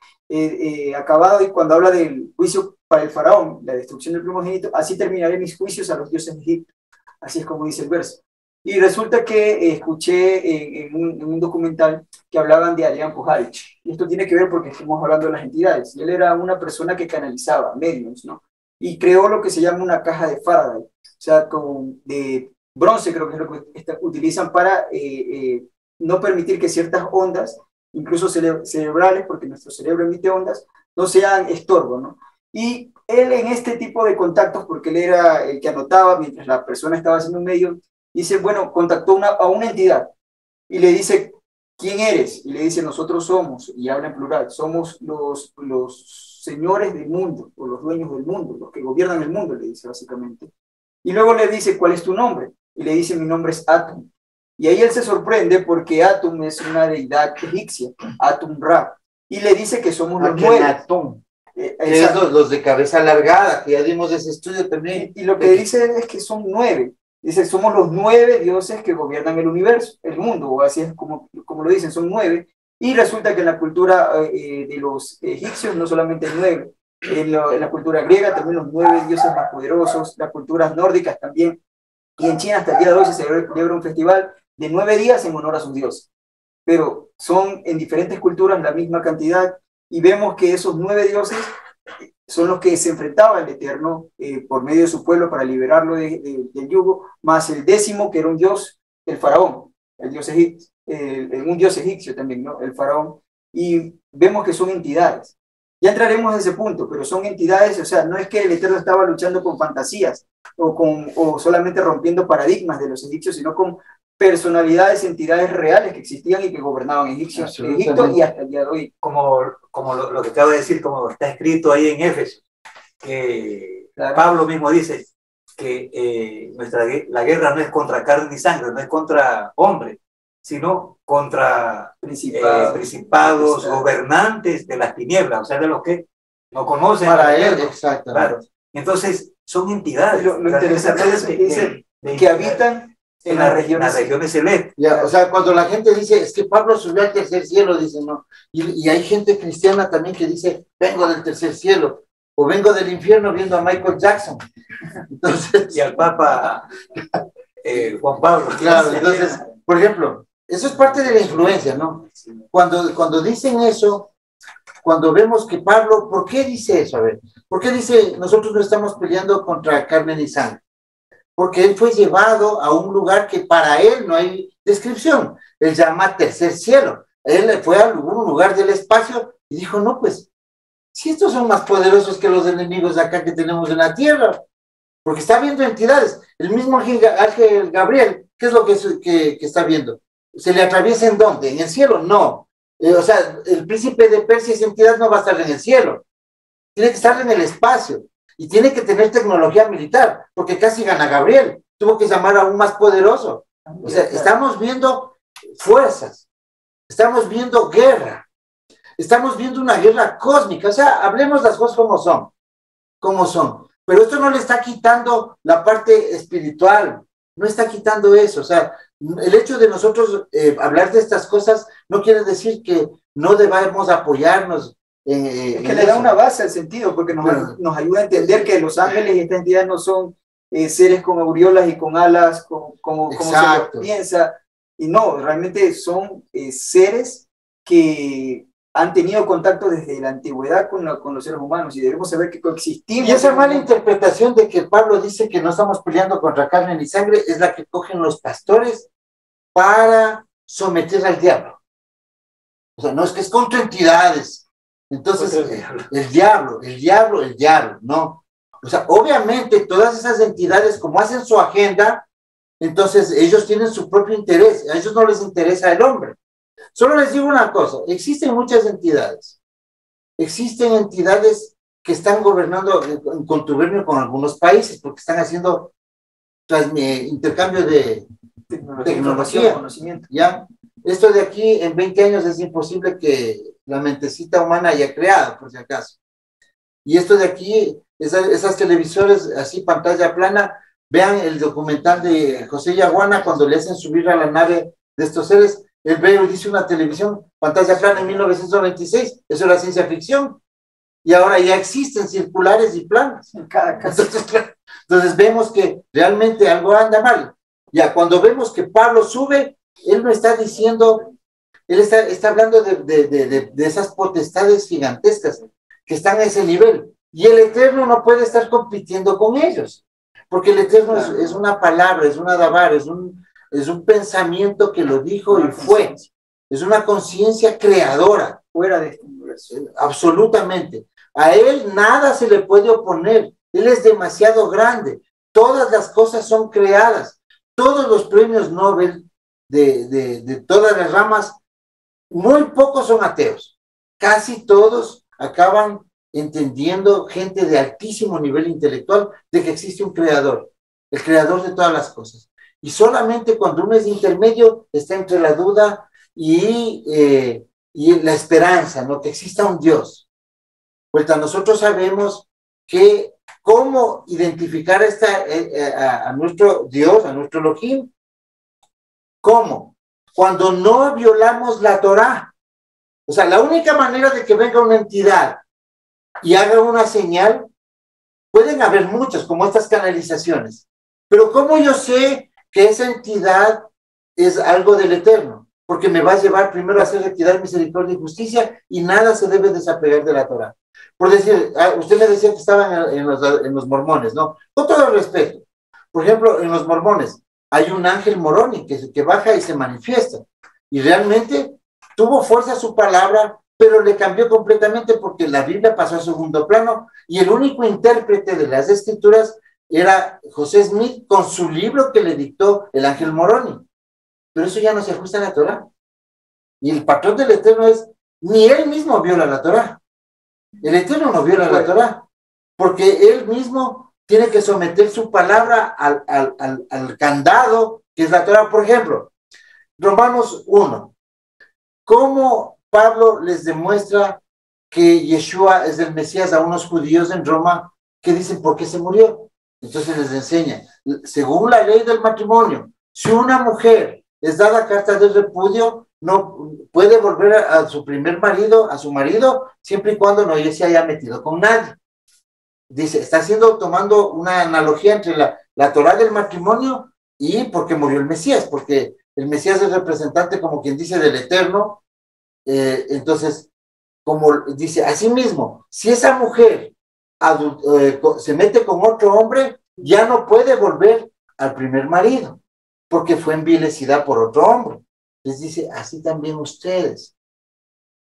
acabado, y cuando habla del juicio para el faraón, la destrucción del primogénito, así terminaré mis juicios a los dioses de Egipto. Así es como dice el verso. Y resulta que escuché en un documental que hablaban de Adrián Pujarich. Y esto tiene que ver porque estamos hablando de las entidades. Y él era una persona que canalizaba medios, ¿no? Y creó lo que se llama una caja de Faraday. O sea, de bronce, creo que es lo que utilizan para no permitir que ciertas ondas, incluso cerebrales, porque nuestro cerebro emite ondas, no sean estorbo, ¿no? Y él en este tipo de contactos, porque él era el que anotaba mientras la persona estaba haciendo un medio, dice, bueno, contactó a una entidad y le dice, ¿quién eres? Y le dice, nosotros somos, y habla en plural, somos los señores del mundo, o los dueños del mundo, los que gobiernan el mundo, le dice básicamente. Y luego le dice, ¿cuál es tu nombre? Y le dice, mi nombre es Atum. Y ahí él se sorprende porque Atum es una deidad egipcia, Atum Ra. Y le dice que somos los nueve. Atum. Los de cabeza alargada, que ya dimos ese estudio también. Y lo que dice es que son 9. Dice, somos los 9 dioses que gobiernan el universo, el mundo, o así es como lo dicen, son 9. Y resulta que en la cultura de los egipcios no solamente hay 9. En la cultura griega también los 9 dioses más poderosos, las culturas nórdicas también. Y en China hasta el día de hoy se celebra un festival de 9 días en honor a sus dioses. Pero son en diferentes culturas la misma cantidad. Y vemos que esos 9 dioses son los que se enfrentaban al Eterno por medio de su pueblo para liberarlo del yugo, más el 10º, que era un dios, el faraón, el dios egipcio, un dios egipcio también, ¿no? El faraón. Y vemos que son entidades. Ya entraremos a ese punto, pero son entidades, o sea, no es que el Eterno estaba luchando con fantasías o solamente rompiendo paradigmas de los egipcios, sino con personalidades, entidades reales que existían y que gobernaban Egipto y hasta el día de hoy. Como lo que acabo de decir, como está escrito ahí en Éfeso, que claro. Pablo mismo dice que la guerra no es contra carne ni sangre, no es contra hombres, sino contra principados, gobernantes de las tinieblas, o sea, de los que no conocen. Para él, exacto. Claro. Entonces, son entidades. Lo interesante es que habitan en las regiones celestes. Ya, o sea, cuando la gente dice, es que Pablo subió al tercer cielo, dice, no. Y hay gente cristiana también que dice, vengo del tercer cielo, o vengo del infierno viendo a Michael Jackson. Entonces, y al Papa Juan Pablo. Claro, entonces, por ejemplo, eso es parte de la influencia, ¿no? Cuando dicen eso, cuando vemos que Pablo, ¿por qué dice eso? A ver, ¿por qué dice, nosotros no estamos peleando contra carne ni sangre? Porque él fue llevado a un lugar que para él no hay descripción. Él llama tercer cielo. Él fue a algún lugar del espacio y dijo, no, pues, si estos son más poderosos que los enemigos acá que tenemos en la tierra, porque está viendo entidades. El mismo ángel Gabriel, ¿qué es lo que está viendo? ¿Se le atraviesa en dónde? ¿En el cielo? No. O sea, el príncipe de Persia, esa entidad no va a estar en el cielo, tiene que estar en el espacio y tiene que tener tecnología militar, porque casi gana Gabriel, tuvo que llamar a un más poderoso. O sea, estamos viendo fuerzas, estamos viendo guerra, estamos viendo una guerra cósmica. O sea, hablemos las cosas como son. Pero esto no le está quitando la parte espiritual, no está quitando eso. O sea, el hecho de nosotros hablar de estas cosas no quiere decir que no debamos apoyarnos. Es que le da una base al sentido, porque nos ayuda a entender que los ángeles y esta entidad no son seres con aureolas y con alas, como se lo piensa, y no, realmente son seres que han tenido contacto desde la antigüedad con los seres humanos, y debemos saber que coexistimos. Y esa mala interpretación de que Pablo dice que no estamos peleando contra carne ni sangre es la que cogen los pastores para someter al diablo. O sea, no es que es contra entidades. Entonces, el diablo, no. O sea, obviamente todas esas entidades, como hacen su agenda, entonces ellos tienen su propio interés, a ellos no les interesa el hombre. Solo les digo una cosa, existen muchas entidades. Existen entidades que están gobernando en contubernio con algunos países, porque están haciendo intercambio de tecnología, conocimiento. ¿Ya? Esto de aquí en 20 años es imposible que la mentecita humana haya creado, por si acaso. Y esto de aquí, esas televisores así, pantalla plana, vean el documental de José Yaguana cuando le hacen subir a la nave de estos seres. Él ve y dice una televisión, pantalla plana en 1996, eso era ciencia ficción. Y ahora ya existen circulares y planas. Entonces vemos que realmente algo anda mal. Ya cuando vemos que Pablo sube, él no está diciendo, él está hablando de esas potestades gigantescas que están a ese nivel. Y el Eterno no puede estar compitiendo con ellos, porque el Eterno es una palabra, es una dabar, es un pensamiento que lo dijo y fue. Es una conciencia creadora. Fuera de este universo. Absolutamente. A él nada se le puede oponer. Él es demasiado grande. Todas las cosas son creadas. Todos los premios Nobel de todas las ramas, muy pocos son ateos. Casi todos acaban entendiendo, gente de altísimo nivel intelectual, de que existe un creador, el creador de todas las cosas. Y solamente cuando uno es intermedio está entre la duda y la esperanza, ¿no? Que exista un Dios. Pues nosotros sabemos que cómo identificar a nuestro Dios, a nuestro Elohim. ¿Cómo? Cuando no violamos la Torá. O sea, la única manera de que venga una entidad y haga una señal, pueden haber muchas, como estas canalizaciones. Pero ¿cómo yo sé que esa entidad es algo del Eterno? Porque me va a llevar primero a hacer equidad, misericordia y justicia, y nada se debe desapegar de la Torá. Por decir, usted me decía que estaban en los mormones, ¿no? Con todo el respeto. Por ejemplo, en los mormones hay un ángel moroni que baja y se manifiesta. Y realmente tuvo fuerza su palabra, pero le cambió completamente porque la Biblia pasó a segundo plano y el único intérprete de las escrituras era José Smith con su libro que le dictó el ángel moroni. Pero eso ya no se ajusta a la Torá. Y el patrón del Eterno es, ni él mismo viola la Torá. El Eterno no viola la Torá, porque él mismo tiene que someter su palabra al candado, que es la Torá. Por ejemplo, Romanos 1. ¿Cómo Pablo les demuestra que Yeshua es el Mesías a unos judíos en Roma que dicen por qué se murió? Entonces les enseña, según la ley del matrimonio, si una mujer es dada carta de repudio, no puede volver a su primer marido, a su marido, siempre y cuando no se haya metido con nadie. Dice, está tomando una analogía entre la Torá del matrimonio y porque murió el Mesías, porque el Mesías es representante, como quien dice, del Eterno. Entonces, como dice, asimismo, si esa mujer se mete con otro hombre, ya no puede volver al primer marido, porque fue envilecida por otro hombre. Les dice, así también ustedes,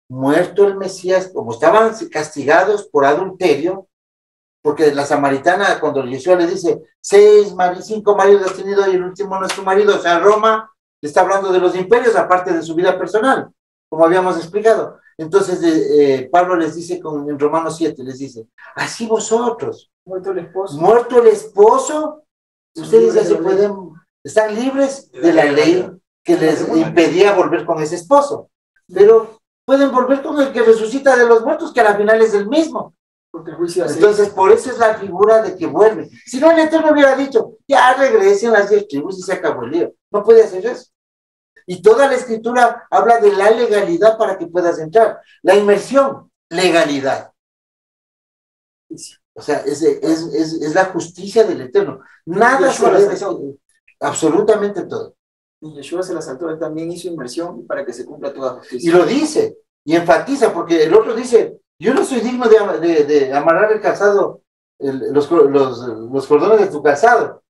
muerto el Mesías, como estaban castigados por adulterio, porque la samaritana, cuando Yeshua le dice, 5 maridos has tenido y el último no es tu marido, o sea, Roma le está hablando de los imperios, aparte de su vida personal. como habíamos explicado. Entonces Pablo les dice en Romanos 7, les dice, así vosotros, Muerto muerto el esposo, ustedes ya se pueden, están libres de la ley que les impedía volver con ese esposo, pero pueden volver con el que resucita de los muertos, que al final es el mismo. Porque el juicio Entonces, por eso es la figura de que vuelve. Si no, el Eterno hubiera dicho, ya regresen las 10 tribus y se acabó el lío. No puede hacer eso. Y toda la escritura habla de la legalidad para que puedas entrar. La inmersión, legalidad. O sea, es la justicia del Eterno. Nada se debe, absolutamente todo. Y Yeshua se la saltó, él también hizo inmersión para que se cumpla toda justicia. Y lo dice, y enfatiza, porque el otro dice, yo no soy digno de amarrar el calzado, los cordones de tu calzado.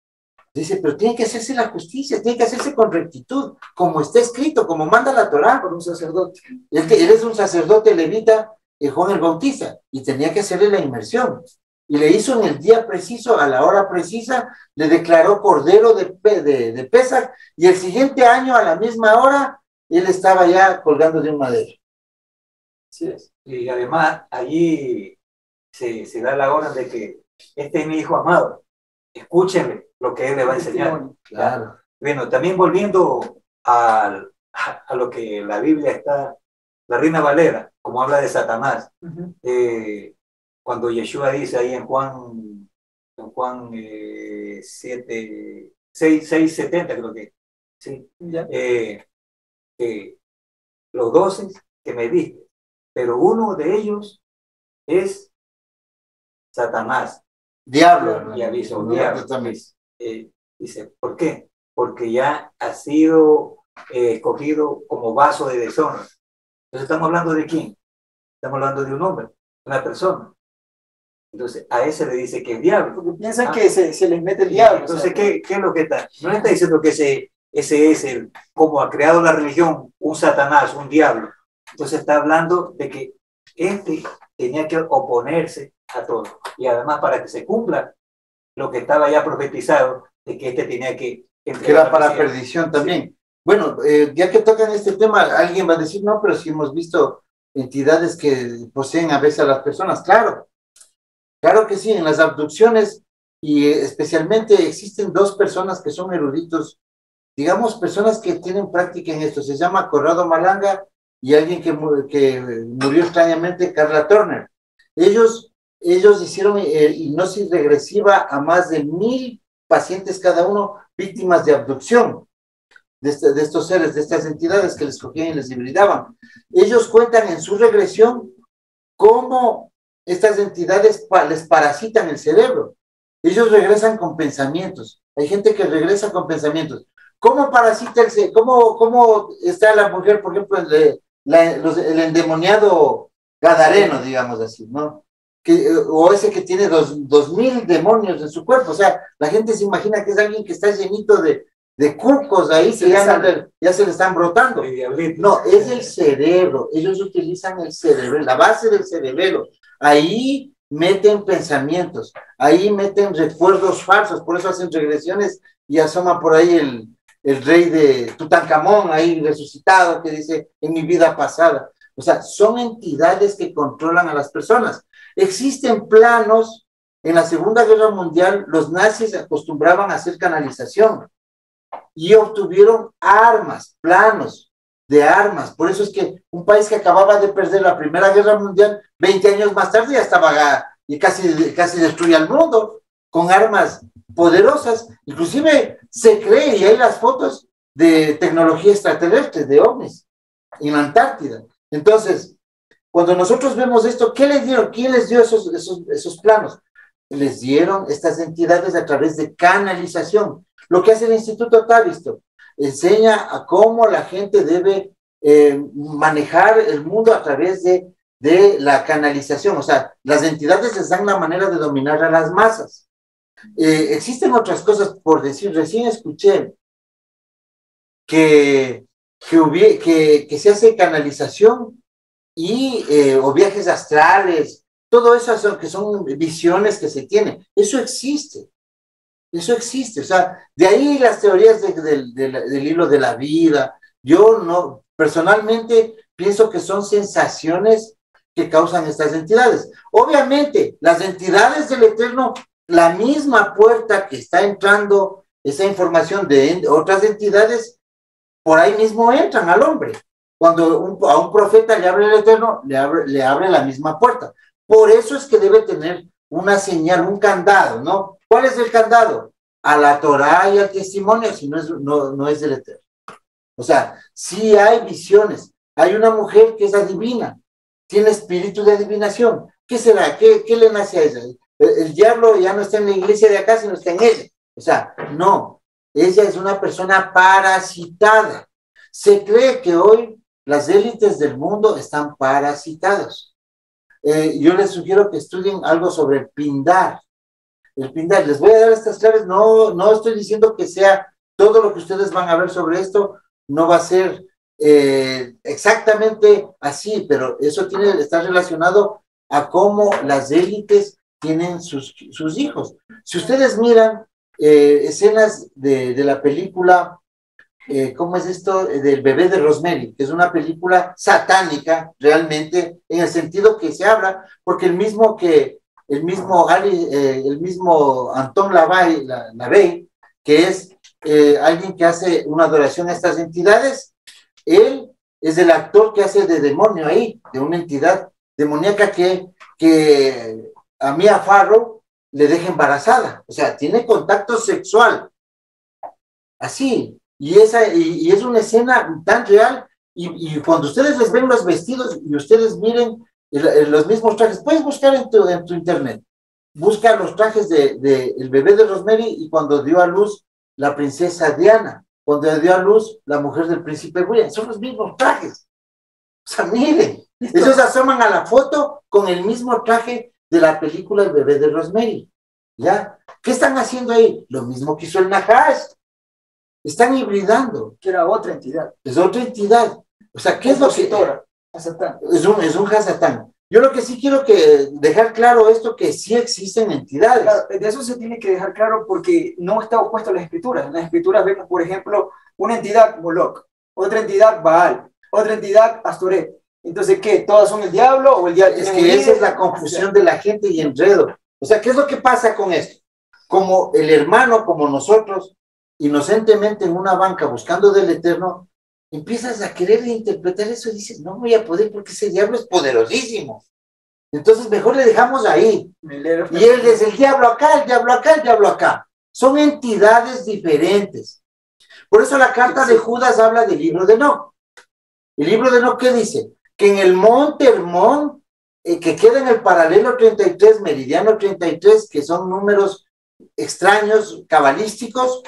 Dice, pero tiene que hacerse la justicia, tiene que hacerse con rectitud, como está escrito, como manda la Torá. Por un sacerdote. Él es un sacerdote levita, Juan el Bautista, y tenía que hacerle la inmersión. Y le hizo en el día preciso, a la hora precisa, le declaró cordero de Pesach, y el siguiente año, a la misma hora, él estaba ya colgando de un madero. Así es. Y además, allí se da la orden de que este es mi hijo amado, escúchenle lo que él le va a enseñar. Claro. Bueno, también volviendo a lo que la Biblia está, la Reina Valera, como habla de Satanás, cuando Yeshua dice ahí en Juan 6:70, creo que, sí, los 12 que me diste, pero uno de ellos es Satanás. Diablo. Y aviso, No, diablo. Dice, ¿por qué? Porque ya ha sido escogido como vaso de deshonra. Entonces, ¿estamos hablando de quién? Estamos hablando de un hombre, una persona. Entonces, a ese le dice que es diablo. Porque piensan que se les mete el diablo. Entonces, ¿qué es lo que está? No le está diciendo que ese es el, como ha creado la religión, un Satanás, un diablo. Entonces, está hablando de que este tenía que oponerse a todo. Y además, para que se cumpla lo que estaba ya profetizado, de que este tenía que era para perdición también. Sí. Bueno, ya que tocan este tema, alguien va a decir, no, pero si hemos visto entidades que poseen a veces a las personas. Claro que sí, en las abducciones, y especialmente existen dos personas que son eruditos, digamos, personas que tienen práctica en esto. Se llama Corrado Malanga y alguien que murió extrañamente, Carla Turner. Ellos hicieron hipnosis regresiva a más de 1,000 pacientes cada uno, víctimas de abducción de estos seres, de estas entidades que les cogían y les hibridaban. Ellos cuentan en su regresión cómo estas entidades les parasitan el cerebro. Ellos regresan con pensamientos. Hay gente que regresa con pensamientos. ¿Cómo parasita el cerebro? ¿Cómo está la mujer, por ejemplo, el endemoniado gadareno, digamos así, ¿no? O ese que tiene 2,000 demonios en su cuerpo? O sea, la gente se imagina que es alguien que está llenito de cucos ahí, que ya se le están brotando. No, es el cerebro. Ellos utilizan el cerebro, la base del cerebelo. Ahí meten pensamientos, ahí meten recuerdos falsos, por eso hacen regresiones y asoma por ahí el rey de Tutankamón, ahí resucitado, que dice, en mi vida pasada. O sea, son entidades que controlan a las personas. Existen planos. En la Segunda Guerra Mundial, los nazis acostumbraban a hacer canalización y obtuvieron armas, planos de armas. Por eso es que un país que acababa de perder la Primera Guerra Mundial, 20 años más tarde ya estaba y casi destruía el mundo con armas poderosas. Inclusive se cree, y hay las fotos de tecnología extraterrestre, de ovnis, en la Antártida. Entonces, cuando nosotros vemos esto, ¿qué les dieron? ¿Quién les dio esos planos? Les dieron estas entidades a través de canalización. Lo que hace el Instituto Tavistock, enseña a cómo la gente debe manejar el mundo a través de la canalización. O sea, las entidades les dan la manera de dominar a las masas. Existen otras cosas, por decir, recién escuché que se hace canalización o viajes astrales, todo eso que son visiones que se tienen. Eso existe. Eso existe. O sea, de ahí las teorías del hilo de la vida. Yo no, personalmente, pienso que son sensaciones que causan estas entidades. Obviamente, las entidades del Eterno, la misma puerta que está entrando esa información de otras entidades, por ahí mismo entran al hombre. Cuando a un profeta le abre el Eterno, le abre la misma puerta. Por eso es que debe tener una señal, un candado, ¿no? ¿Cuál es el candado? A la Torá y al testimonio, si no es del Eterno. O sea, sí hay visiones. Hay una mujer que es adivina, tiene espíritu de adivinación. ¿Qué será? ¿Qué le nace a ella? El diablo ya no está en la iglesia de acá, sino está en ella. O sea, no. Ella es una persona parasitada. Se cree que hoy las élites del mundo están parasitados. Yo les sugiero que estudien algo sobre el pindar. El pindar, les voy a dar estas claves, no estoy diciendo que sea todo lo que ustedes van a ver sobre esto, no va a ser exactamente así, pero eso está relacionado a cómo las élites tienen sus hijos. Si ustedes miran escenas de la película, ¿cómo es esto? Del bebé de Rosemary, que es una película satánica, realmente, en el sentido que se habla, porque el mismo Anton LaVey, que es alguien que hace una adoración a estas entidades, él es el actor que hace de demonio ahí, de una entidad demoníaca que a Mia Farrow le deja embarazada, o sea, tiene contacto sexual, así, y es una escena tan real, y cuando ustedes les ven los vestidos y ustedes miren los mismos trajes, puedes buscar en tu internet, busca los trajes de el bebé de Rosemary y cuando dio a luz la princesa Diana, cuando dio a luz la mujer del príncipe William, son los mismos trajes. O sea, miren, ellos asoman a la foto con el mismo traje de la película El bebé de Rosemary. ¿Ya? ¿Qué están haciendo ahí? Lo mismo que hizo el Nahash. Están hibridando. Que era otra entidad. Es otra entidad. O sea, ¿qué es lo que...? Hasatán. Es un Hasatán. Yo lo que sí quiero dejar claro esto, que sí existen entidades. Claro, de eso se tiene que dejar claro porque no está opuesto a las escrituras. En las escrituras vemos, por ejemplo, una entidad Moloch, otra entidad Baal, otra entidad Astoret. Entonces, ¿qué? ¿Todas son el diablo o el diablo? Es que esa es la confusión de la gente y enredo. O sea, ¿qué es lo que pasa con esto? Como el hermano, como nosotros, inocentemente en una banca buscando del Eterno, empiezas a querer interpretar eso y dices, no voy a poder porque ese diablo es poderosísimo. Entonces mejor le dejamos ahí. Y él es el diablo acá, el diablo acá, el diablo acá. Son entidades diferentes. Por eso la carta de Judas habla del libro de Enoc. El libro de Enoc, ¿qué dice? Que en el monte Hermón, que queda en el paralelo 33, meridiano 33, que son números extraños, cabalísticos,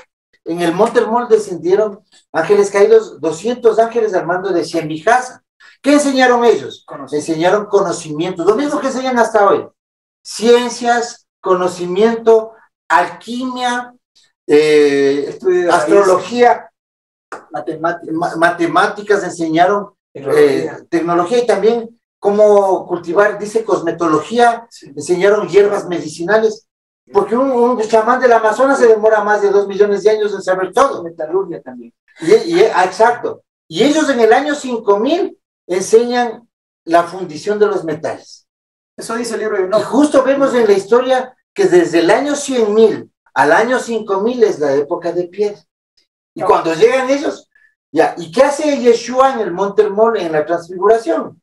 en el monte Hermón descendieron ángeles caídos, 200 ángeles al mando de Shem y Jasa. ¿Qué enseñaron ellos? Enseñaron conocimientos, lo mismo que enseñan hasta hoy. Ciencias, conocimiento, alquimia, astrología, matemáticas, enseñaron tecnología y también cómo cultivar, dice cosmetología, enseñaron hierbas medicinales. Porque un chamán del Amazonas se demora más de 2 millones de años en saber todo. Metalurgia también. Exacto. Y ellos en el año 5000 enseñan la fundición de los metales. Eso dice el libro de Enoch. Y justo vemos en la historia que desde el año 100.000 al año 5000 es la época de piedra. Y cuando llegan ellos, ya. ¿Y qué hace Yeshua en el Monte Hermón en la Transfiguración?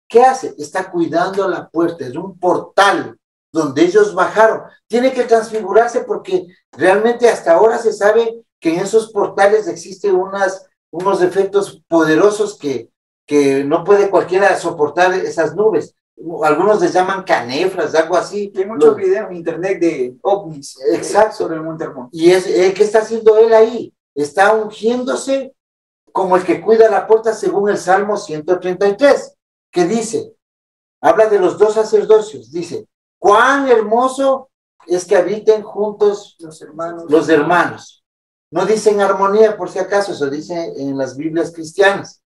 ¿Qué hace? Está cuidando la puerta, es un portal donde ellos bajaron. Tiene que transfigurarse porque realmente hasta ahora se sabe que en esos portales existen unos efectos poderosos que no puede cualquiera soportar esas nubes. Algunos les llaman canefras, algo así. Hay muchos videos en internet de ovnis. Exacto. Sobre el Monte Hermón. Y ¿qué está haciendo él ahí? Está ungiéndose como el que cuida la puerta según el Salmo 133, que dice, habla de los 2 sacerdocios, dice, cuán hermoso es que habiten juntos los hermanos. No dice en armonía, por si acaso, eso dice en las Biblias cristianas.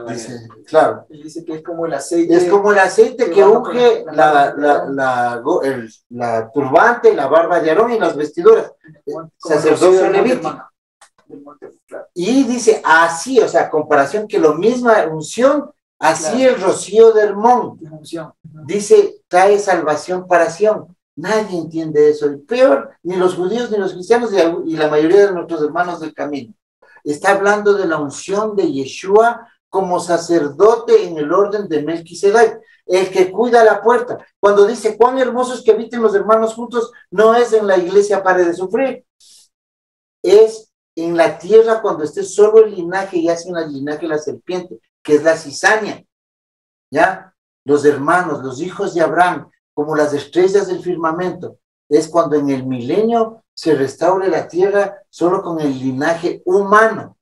Dice, claro. Y dice que es como el aceite. Es como el aceite que unge la turbante, la barba de Aarón y las vestiduras. Sacerdocio levita. Y dice así, o sea, comparación que la misma unción Así Claro. el rocío de Hermón, Qué función. dice, trae salvación para Sión. Nadie entiende eso. Y peor, ni los judíos ni los cristianos y la mayoría de nuestros hermanos del camino. Está hablando de la unción de Yeshua como sacerdote en el orden de Melquisedec, el que cuida la puerta. Cuando dice, cuán hermosos que habiten los hermanos juntos, no es en la iglesia pare de sufrir. Es en la tierra cuando esté solo el linaje y hace el linaje la serpiente, que es la cizaña. ¿Ya? Los hermanos, los hijos de Abraham, como las estrellas del firmamento, es cuando en el milenio se restaure la tierra solo con el linaje humano.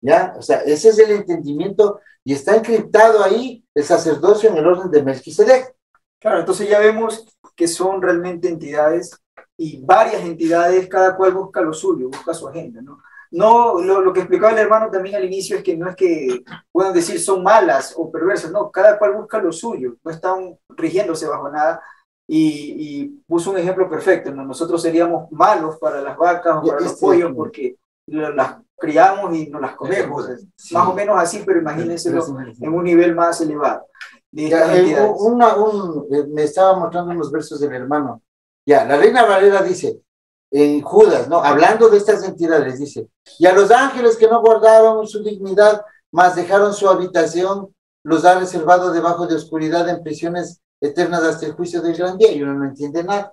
¿Ya? O sea, ese es el entendimiento y está encriptado ahí el sacerdocio en el orden de Melquisedec. Claro, entonces ya vemos que son realmente entidades y varias entidades, cada cual busca lo suyo, busca su agenda, ¿no? No, lo que explicaba el hermano también al inicio es que no es que puedan decir son malas o perversas, no, cada cual busca lo suyo, no están rigiéndose bajo nada y puso un ejemplo perfecto, ¿no? Nosotros seríamos malos para las vacas o para los pollos porque las criamos y nos las comemos, Sí. más o menos así, pero imagínenselo en un nivel más elevado de estas Ya, entidades. me estaba mostrando unos versos del hermano. Ya, la Reina Valera dice, en Judas, ¿no? Hablando de estas entidades, dice, y a los ángeles que no guardaron su dignidad, mas dejaron su habitación, los ha reservado debajo de oscuridad en prisiones eternas hasta el juicio del gran día, y uno no entiende nada.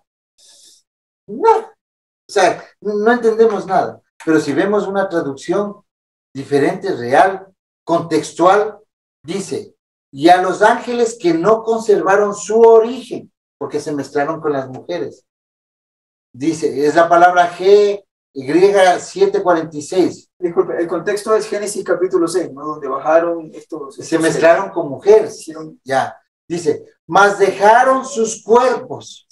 No, o sea, no entendemos nada. Pero si vemos una traducción diferente, real, contextual, dice, y a los ángeles que no conservaron su origen, porque se mezclaron con las mujeres. Dice, es la palabra G, griega 746. Disculpe, el contexto es Génesis capítulo 6, ¿no? Donde bajaron estos Se mezclaron con mujeres. Ya. Dice, mas dejaron sus cuerpos.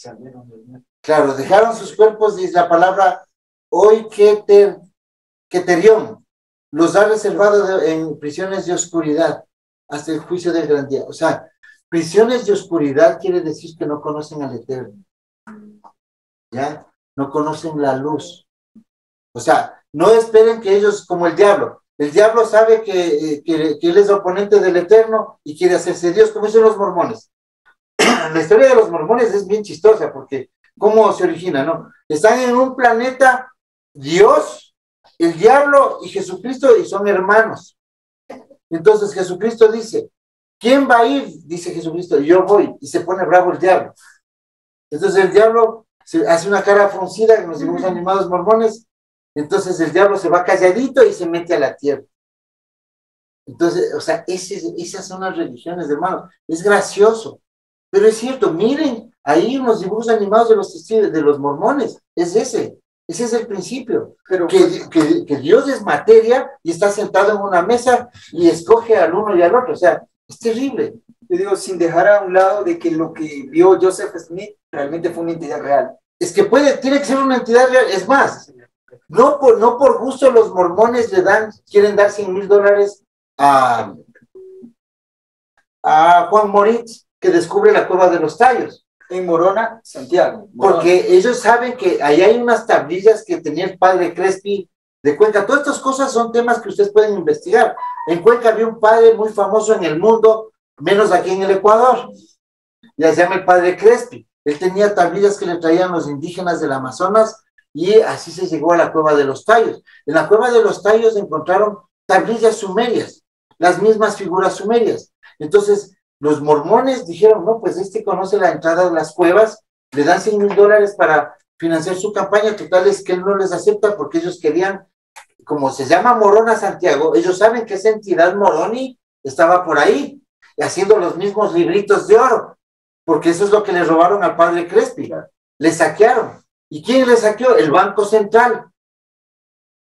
Claro, dejaron sus cuerpos, dice la palabra hoy keterión. Los ha reservado en prisiones de oscuridad hasta el juicio del gran día. O sea, prisiones de oscuridad quiere decir que no conocen al Eterno. ¿Ya? No conocen la luz. O sea, no esperen que ellos, como el diablo sabe que él es oponente del Eterno y quiere hacerse Dios, como dicen los mormones. La historia de los mormones es bien chistosa porque ¿cómo se origina? ¿No? Están en un planeta Dios, el diablo y Jesucristo y son hermanos. Entonces Jesucristo dice, ¿quién va a ir? Dice Jesucristo, yo voy. Y se pone bravo el diablo. Entonces el diablo se hace una cara fruncida en los dibujos animados mormones. Entonces el diablo se va calladito y se mete a la tierra. Entonces, o sea, esas son las religiones, hermanos. Es gracioso. Pero es cierto, miren, ahí en los dibujos animados de los mormones, ese es el principio. Pero que Dios es materia y está sentado en una mesa y escoge al uno y al otro. O sea, es terrible. Yo digo, sin dejar a un lado de que lo que vio Joseph Smith realmente fue una entidad real. Es que tiene que ser una entidad real. Es más, no por gusto los mormones quieren dar $100,000 a Juan Moritz, que descubre la cueva de los tallos. En Morona, Santiago. Porque ellos saben que ahí hay unas tablillas que tenía el padre Crespi de Cuenca. Todas estas cosas son temas que ustedes pueden investigar. En Cuenca había un padre muy famoso en el mundo, menos aquí en el Ecuador. Ya se llama el padre Crespi. Él tenía tablillas que le traían los indígenas del Amazonas y así se llegó a la cueva de los tallos. En la cueva de los tallos encontraron tablillas sumerias, las mismas figuras sumerias. Entonces, los mormones dijeron, no, pues conoce la entrada de las cuevas, le dan $100,000 para financiar su campaña, total es que él no les acepta porque ellos querían, como se llama Morona Santiago, ellos saben que esa entidad moroni estaba por ahí, haciendo los mismos libritos de oro, porque eso es lo que le robaron al padre Crespi, le saquearon. ¿Y quién le saqueó? El Banco Central.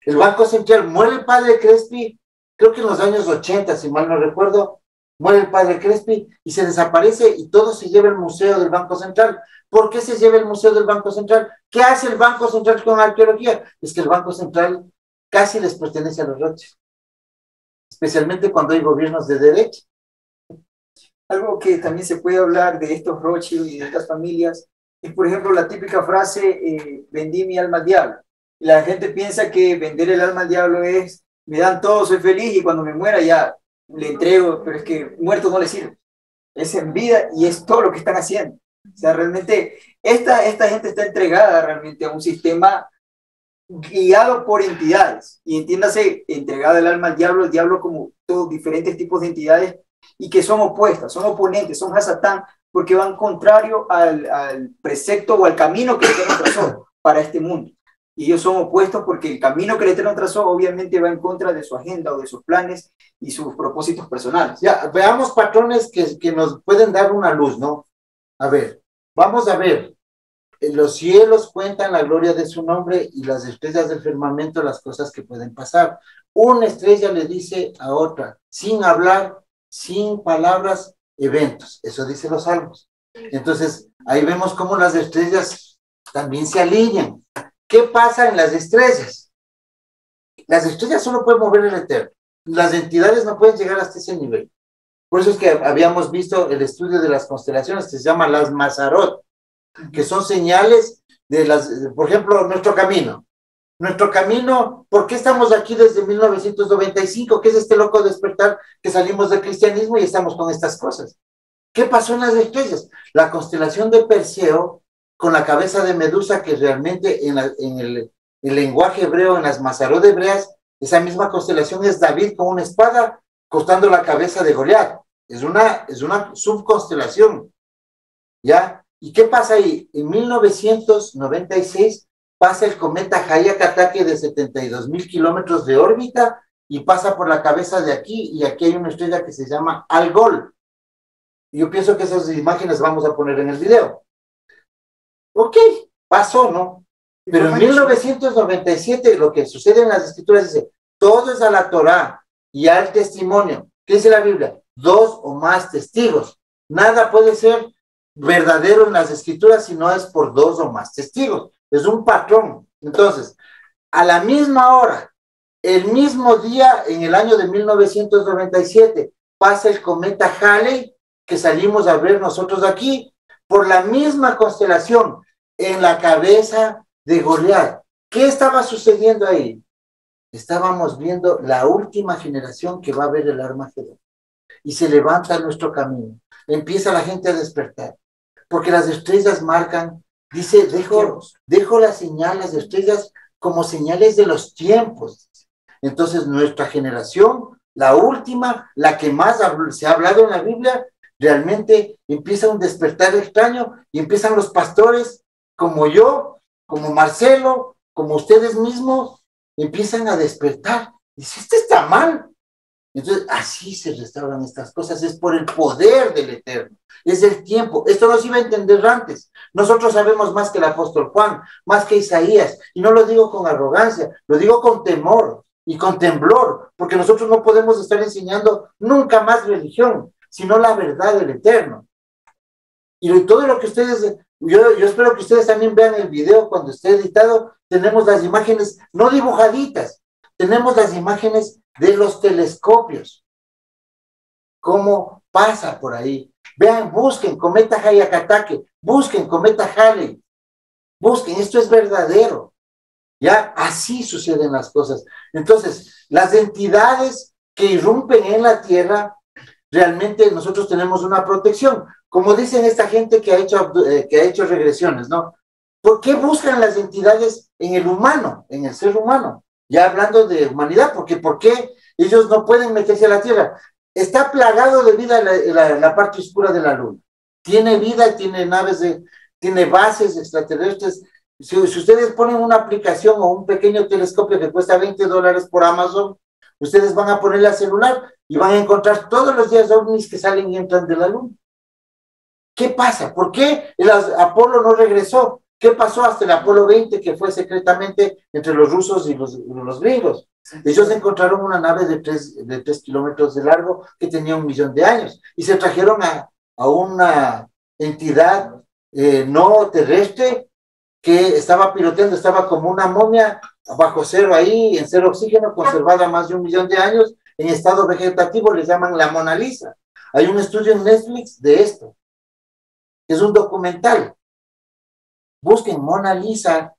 El Banco Central, muere el padre Crespi, creo que en los años 80, si mal no recuerdo, muere el padre Crespi y se desaparece y todo se lleva al Museo del Banco Central. ¿Por qué se lleva el Museo del Banco Central? ¿Qué hace el Banco Central con la arqueología? Es que el Banco Central casi les pertenece a los Rothschild, especialmente cuando hay gobiernos de derecha. Algo que también se puede hablar de estos Rothschild y de estas familias es, por ejemplo, la típica frase, vendí mi alma al diablo. Y la gente piensa que vender el alma al diablo es, me dan todo, soy feliz y cuando me muera ya le entrego, pero es que muerto no le sirve. Es en vida y es todo lo que están haciendo. O sea, realmente esta gente está entregada realmente a un sistema guiado por entidades, y entiéndase, entregada el alma al diablo, el diablo como todos diferentes tipos de entidades, y que son opuestas, son oponentes, son Hasatán, porque van contrario al precepto o al camino que el Eterno trazó para este mundo. Y ellos son opuestos porque el camino que el Eterno trazó obviamente va en contra de su agenda o de sus planes y sus propósitos personales. Ya, veamos patrones que nos pueden dar una luz, ¿no? A ver, vamos a ver. Los cielos cuentan la gloria de su nombre y las estrellas del firmamento las cosas que pueden pasar. Una estrella le dice a otra, sin hablar, sin palabras, eventos. Eso dice los salmos. Entonces, ahí vemos cómo las estrellas también se alinean. ¿Qué pasa en las estrellas? Las estrellas solo pueden mover el Eterno. Las entidades no pueden llegar hasta ese nivel. Por eso es que habíamos visto el estudio de las constelaciones, que se llama las Mazarot, que son señales de las, por ejemplo, nuestro camino. Nuestro camino, ¿por qué estamos aquí desde 1995? ¿Qué es este loco despertar que salimos del cristianismo y estamos con estas cosas? ¿Qué pasó en las estrellas? La constelación de Perseo, con la cabeza de Medusa, que realmente en el lenguaje hebreo, en las Mazarot hebreas, esa misma constelación es David con una espada cortando la cabeza de Goliat. Es una subconstelación, ¿ya? ¿Y qué pasa ahí? En 1996 pasa el cometa Hayakatake de 72,000 kilómetros de órbita y pasa por la cabeza de aquí, y aquí hay una estrella que se llama Algol. Yo pienso que esas imágenes vamos a poner en el video. Ok, pasó, ¿no? Pero en 1997 lo que sucede en las escrituras dice, todo es a la Torá y al testimonio. ¿Qué dice la Biblia? 2 o más testigos. Nada puede ser verdadero en las escrituras si no es por 2 o más testigos. Es un patrón. Entonces, a la misma hora, el mismo día, en el año de 1997, pasa el cometa Halley, que salimos a ver nosotros aquí, por la misma constelación, en la cabeza de Goliat. ¿Qué estaba sucediendo ahí? Estábamos viendo la última generación que va a ver el Armagedón. Y se levanta nuestro camino. Empieza la gente a despertar. Porque las estrellas marcan, dice, dejo las señales de estrellas como señales de los tiempos. Entonces nuestra generación, la última, la que más se ha hablado en la Biblia, realmente empieza un despertar extraño y empiezan los pastores como yo, como Marcelo, como ustedes mismos, empiezan a despertar. Dice, este está mal. Entonces, así se restauran estas cosas, es por el poder del Eterno, es el tiempo. Esto no se iba a entender antes. Nosotros sabemos más que el apóstol Juan, más que Isaías, y no lo digo con arrogancia, lo digo con temor y con temblor, porque nosotros no podemos estar enseñando nunca más religión, sino la verdad del Eterno. Y todo lo que ustedes, yo espero que ustedes también vean el video cuando esté editado, tenemos las imágenes no dibujaditas, tenemos las imágenes de los telescopios, cómo pasa por ahí. Vean, busquen cometa Hayakatake, busquen cometa Halley, busquen, esto es verdadero. Ya, así suceden las cosas. Entonces, las entidades que irrumpen en la Tierra, realmente nosotros tenemos una protección. Como dicen esta gente que ha hecho regresiones, ¿no? ¿Por qué buscan las entidades en el humano, en el ser humano? Ya hablando de humanidad, porque ¿por qué ellos no pueden meterse a la Tierra? Está plagado de vida la parte oscura de la Luna. Tiene vida, tiene naves, tiene bases extraterrestres. Si ustedes ponen una aplicación o un pequeño telescopio que cuesta $20 por Amazon, ustedes van a ponerle al celular y van a encontrar todos los días ovnis que salen y entran de la Luna. ¿Qué pasa? ¿Por qué el Apolo no regresó? ¿Qué pasó hasta el Apolo 20, que fue secretamente entre los rusos y los gringos? Ellos encontraron una nave de 3 kilómetros de largo que tenía 1 millón de años y se trajeron a una entidad no terrestre que estaba piloteando, estaba como una momia bajo cero ahí, en cero oxígeno, conservada más de 1 millón de años, en estado vegetativo, le llaman la Mona Lisa. Hay un estudio en Netflix de esto. Es un documental. Busquen Mona Lisa,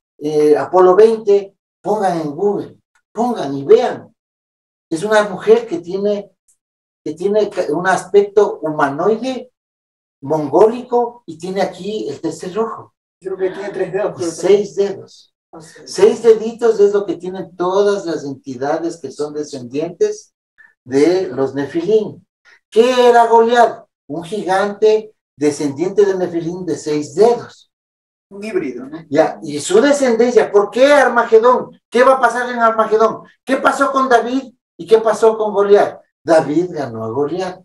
Apolo 20, pongan en Google, pongan y vean. Es una mujer que tiene que tiene un aspecto humanoide, mongólico, y tiene aquí el tercer ojo. Creo que tiene 3 dedos. Y 6 dedos. 6 deditos es lo que tienen todas las entidades que son descendientes de los Nefilim. ¿Qué era Goliat? Un gigante descendiente de Nefilim de 6 dedos. Un híbrido, ¿no? Ya, y su descendencia, ¿por qué Armagedón? ¿Qué va a pasar en Armagedón? ¿Qué pasó con David y qué pasó con Goliat? David ganó a Goliat.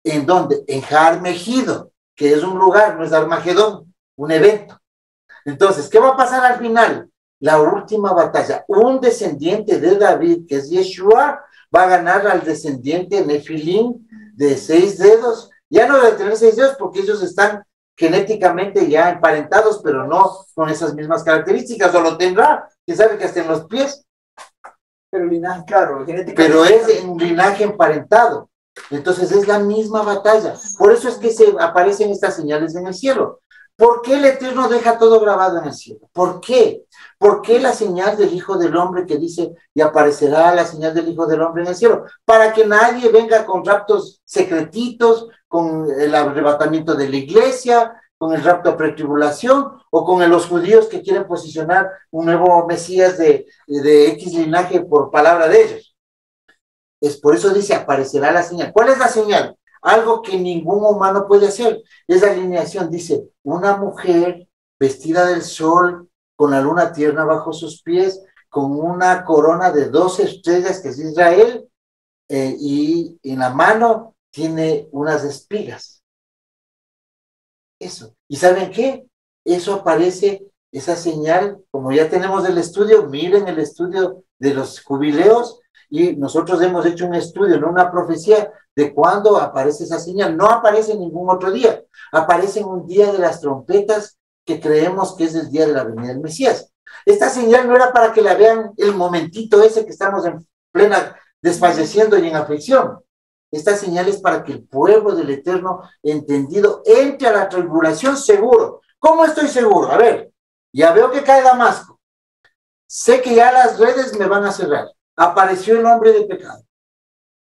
¿En dónde? En Har Megido, que es un lugar, no es Armagedón, un evento. Entonces, ¿qué va a pasar al final? La última batalla. Un descendiente de David, que es Yeshua, va a ganar al descendiente Nefilim de 6 dedos. Ya no debe tener 6 dedos porque ellos están genéticamente ya emparentados, pero no con esas mismas características, o lo tendrá, que sabe que hasta en los pies. Pero linaje, claro, genéticamente. Pero es un linaje emparentado. Entonces es la misma batalla. Por eso es que se aparecen estas señales en el cielo. ¿Por qué el Eterno deja todo grabado en el cielo? ¿Por qué? ¿Por qué la señal del Hijo del Hombre que dice, y aparecerá la señal del Hijo del Hombre en el cielo? Para que nadie venga con raptos secretitos, con el arrebatamiento de la iglesia, con el rapto a pretribulación, o con los judíos que quieren posicionar un nuevo Mesías de X linaje por palabra de ellos. Es por eso dice, aparecerá la señal. ¿Cuál es la señal? Algo que ningún humano puede hacer. Esa alineación dice, una mujer vestida del sol, con la luna tierna bajo sus pies, con una corona de 12 estrellas, que es Israel, y en la mano tiene unas espigas. Eso. ¿Y saben qué? Eso aparece, esa señal, como ya tenemos el estudio, miren el estudio de los jubileos, y nosotros hemos hecho un estudio, no una profecía, de cuándo aparece esa señal. No aparece en ningún otro día, aparece en un día de las trompetas, que creemos que es el día de la venida del Mesías. Esta señal no era para que la vean el momentito ese que estamos en plena desfalleciendo y en aflicción. Esta señal es para que el pueblo del Eterno, entendido, entre a la tribulación seguro. ¿Cómo estoy seguro? A ver, ya veo que cae Damasco. Sé que ya las redes me van a cerrar. Apareció el hombre de pecado.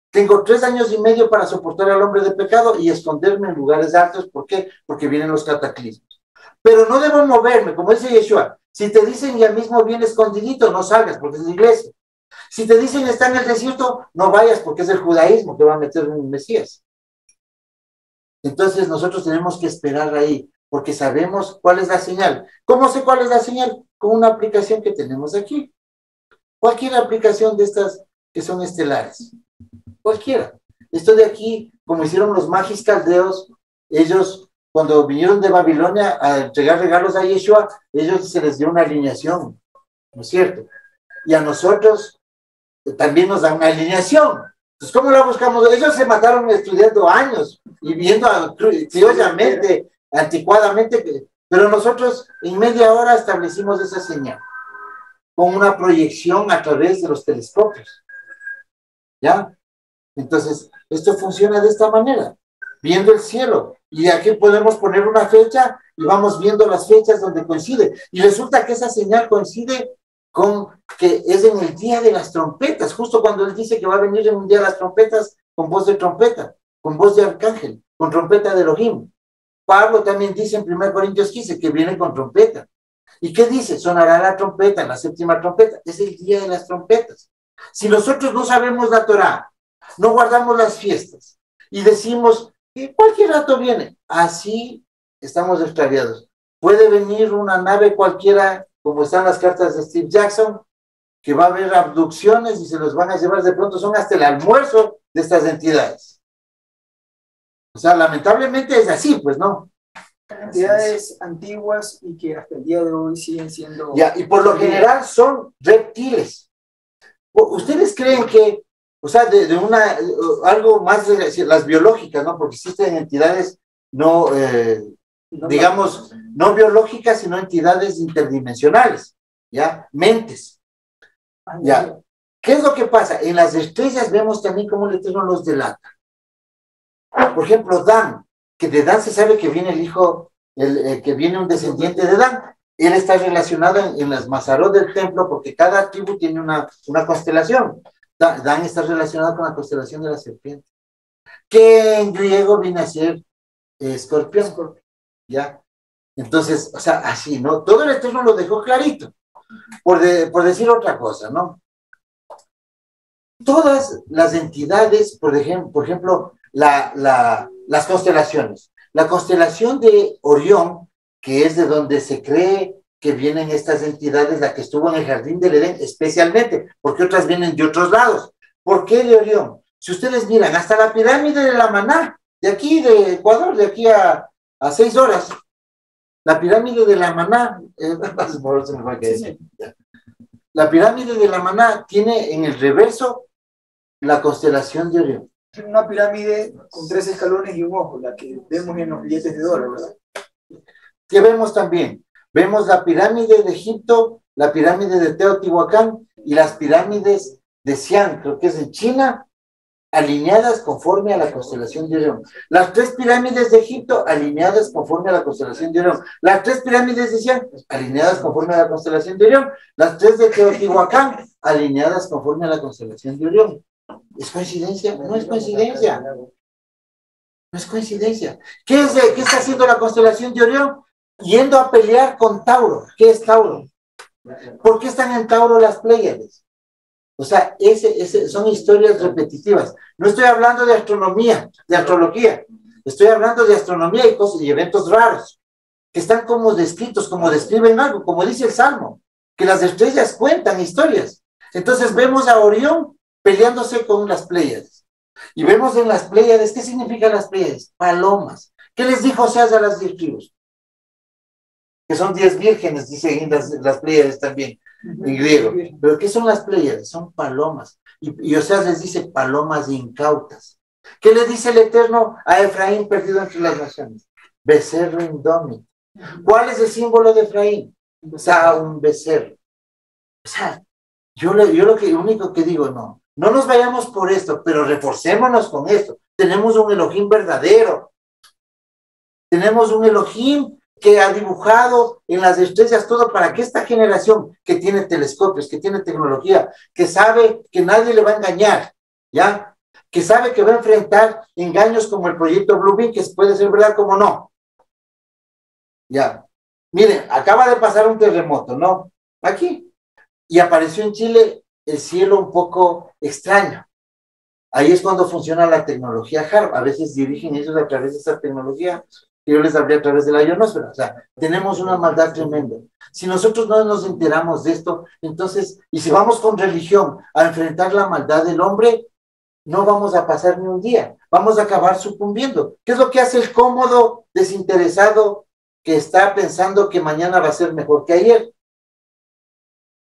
Tengo 3 años y medio para soportar al hombre de pecado y esconderme en lugares altos. ¿Por qué? Porque vienen los cataclismos. Pero no debo moverme, como dice Yeshua. Si te dicen ya mismo bien escondidito, no salgas porque es la iglesia. Si te dicen está en el desierto, no vayas porque es el judaísmo que va a meter un Mesías. Entonces nosotros tenemos que esperar ahí, porque sabemos cuál es la señal. ¿Cómo sé cuál es la señal? Con una aplicación que tenemos aquí. Cualquier aplicación de estas que son estelares. Cualquiera. Esto de aquí, como hicieron los magis caldeos, ellos cuando vinieron de Babilonia a entregar regalos a Yeshua, ellos se les dio una alineación, ¿no es cierto? Y a nosotros también nos dan una alineación. Entonces, ¿cómo la buscamos? Ellos se mataron estudiando años y viendo criollamente, anticuadamente, pero nosotros en media hora establecimos esa señal con una proyección a través de los telescopios. ¿Ya? Entonces, esto funciona de esta manera, viendo el cielo. Y aquí podemos poner una fecha y vamos viendo las fechas donde coincide. Y resulta que esa señal coincide con que es en el día de las trompetas, justo cuando él dice que va a venir en un día de las trompetas con voz de trompeta, con voz de arcángel, con trompeta de Elohim. Pablo también dice en 1 Corintios 15 que viene con trompeta. ¿Y qué dice? Sonará la trompeta, la 7ª trompeta. Es el día de las trompetas. Si nosotros no sabemos la Torá, no guardamos las fiestas y decimos que cualquier rato viene, así estamos extraviados. Puede venir una nave cualquiera, como están las cartas de Steve Jackson, que va a haber abducciones y se los van a llevar, de pronto son hasta el almuerzo de estas entidades. O sea, lamentablemente es así, pues, ¿no? Entidades antiguas y que hasta el día de hoy siguen siendo... Ya, y por lo general son reptiles. ¿Ustedes creen que, o sea, algo más de las biológicas, ¿no? Porque existen entidades no, digamos, no biológicas, sino entidades interdimensionales, ¿ya? Mentes. ¿Ya? ¿Qué es lo que pasa? En las estrellas vemos también cómo el Eterno los delata. Por ejemplo, Dan, que de Dan se sabe que viene el hijo, que viene un descendiente de Dan. Él está relacionado en las Mazarot del templo porque cada tribu tiene una constelación. Dan está relacionado con la constelación de la serpiente, que en griego viene a ser escorpión, ¿ya? Entonces, o sea, así, ¿no? Todo el Eterno lo dejó clarito, por decir otra cosa, ¿no? Todas las entidades, por ejemplo, las constelaciones. La constelación de Orión, que es de donde se cree que vienen estas entidades, la que estuvo en el Jardín del Edén especialmente, porque otras vienen de otros lados. ¿Por qué de Orión? Si ustedes miran, hasta la pirámide de la Maná, de aquí de Ecuador, de aquí a 6 horas, la pirámide de la Maná, la pirámide de la Maná tiene en el reverso la constelación de Orión. Una pirámide con 3 escalones y un ojo, la que vemos en los billetes de dólar, ¿verdad? ¿Qué vemos también? Vemos la pirámide de Egipto, la pirámide de Teotihuacán y las pirámides de Xi'an, creo que es en China, alineadas conforme a la constelación de Orión. Las 3 pirámides de Egipto alineadas conforme a la constelación de Orión. Las 3 pirámides de Xi'an alineadas conforme a la constelación de Orión. Las 3 de Teotihuacán alineadas conforme a la constelación de Orión. ¿Es coincidencia? No es coincidencia. No es coincidencia. ¿Qué está haciendo la constelación de Orión? Yendo a pelear con Tauro. ¿Qué es Tauro? ¿Por qué están en Tauro las Pléyades? O sea, son historias repetitivas. No estoy hablando de astronomía, de astrología. Estoy hablando de astronomía y cosas y eventos raros, que están como descritos, como describen algo, como dice el Salmo, que las estrellas cuentan historias. Entonces vemos a Orión peleándose con las Pléyades. Y vemos en las Pléyades, ¿qué significan las Pléyades? Palomas. ¿Qué les dijo Oseas a las 10 tribus? Que son 10 vírgenes, dicen las Pléyades también, en griego. ¿Pero qué son las Pléyades? Son palomas. Y Oseas les dice palomas incautas. ¿Qué le dice el Eterno a Efraín perdido entre las naciones? Becerro indómito. ¿Cuál es el símbolo de Efraín? O sea, un becerro. O sea, yo lo único que digo, no nos vayamos por esto, pero reforcémonos con esto. Tenemos un Elohim verdadero. Tenemos un Elohim que ha dibujado en las estrellas todo para que esta generación que tiene telescopios, que tiene tecnología, que sabe que nadie le va a engañar, ¿ya? Que sabe que va a enfrentar engaños como el proyecto Bluebeam, que puede ser verdad como no. Ya. Miren, acaba de pasar un terremoto, ¿no? Aquí. Y apareció en Chile el cielo un poco extraño. Ahí es cuando funciona la tecnología HARP. A veces dirigen ellos a través de esa tecnología que yo les hablé a través de la ionosfera. O sea, tenemos una maldad tremenda. Si nosotros no nos enteramos de esto, entonces, y si vamos con religión a enfrentar la maldad del hombre, no vamos a pasar ni un día. Vamos a acabar sucumbiendo. ¿Qué es lo que hace el cómodo, desinteresado, que está pensando que mañana va a ser mejor que ayer?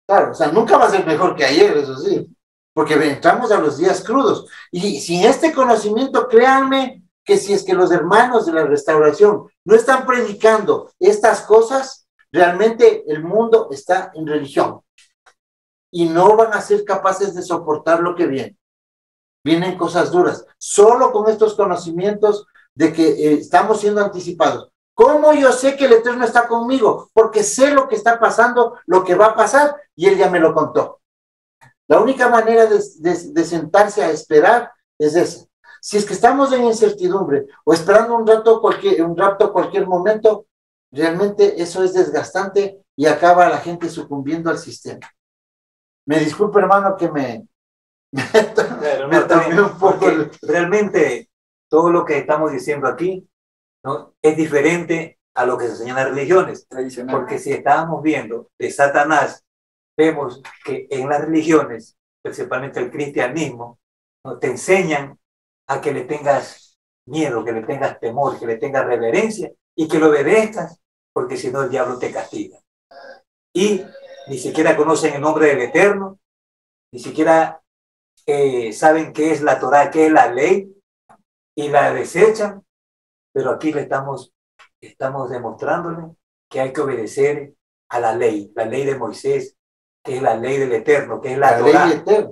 Claro, o sea, nunca va a ser mejor que ayer, eso sí, porque entramos a los días crudos. Y sin este conocimiento, créanme que si es que los hermanos de la restauración no están predicando estas cosas, realmente el mundo está en religión. Y no van a ser capaces de soportar lo que viene. Vienen cosas duras. Solo con estos conocimientos de que estamos siendo anticipados. ¿Cómo yo sé que el Eterno está conmigo? Porque sé lo que está pasando, lo que va a pasar, y Él ya me lo contó. La única manera de sentarse a esperar es esa. Si es que estamos en incertidumbre o esperando un rapto cualquier momento, realmente eso es desgastante y acaba la gente sucumbiendo al sistema. Me disculpe, hermano, que me tomé un poco. Realmente todo lo que estamos diciendo aquí, ¿no?, es diferente a lo que se enseña en las religiones. Porque si estábamos viendo de Satanás, vemos que en las religiones, principalmente el cristianismo, ¿no?, te enseñan a que le tengas miedo, que le tengas temor, que le tengas reverencia y que lo obedezcas, porque si no el diablo te castiga. Y ni siquiera conocen el nombre del Eterno, ni siquiera saben qué es la Torá, qué es la ley, y la desechan. Pero aquí le estamos demostrándole que hay que obedecer a la ley de Moisés, que es la ley del Eterno, que es la Torá. Ley eterna.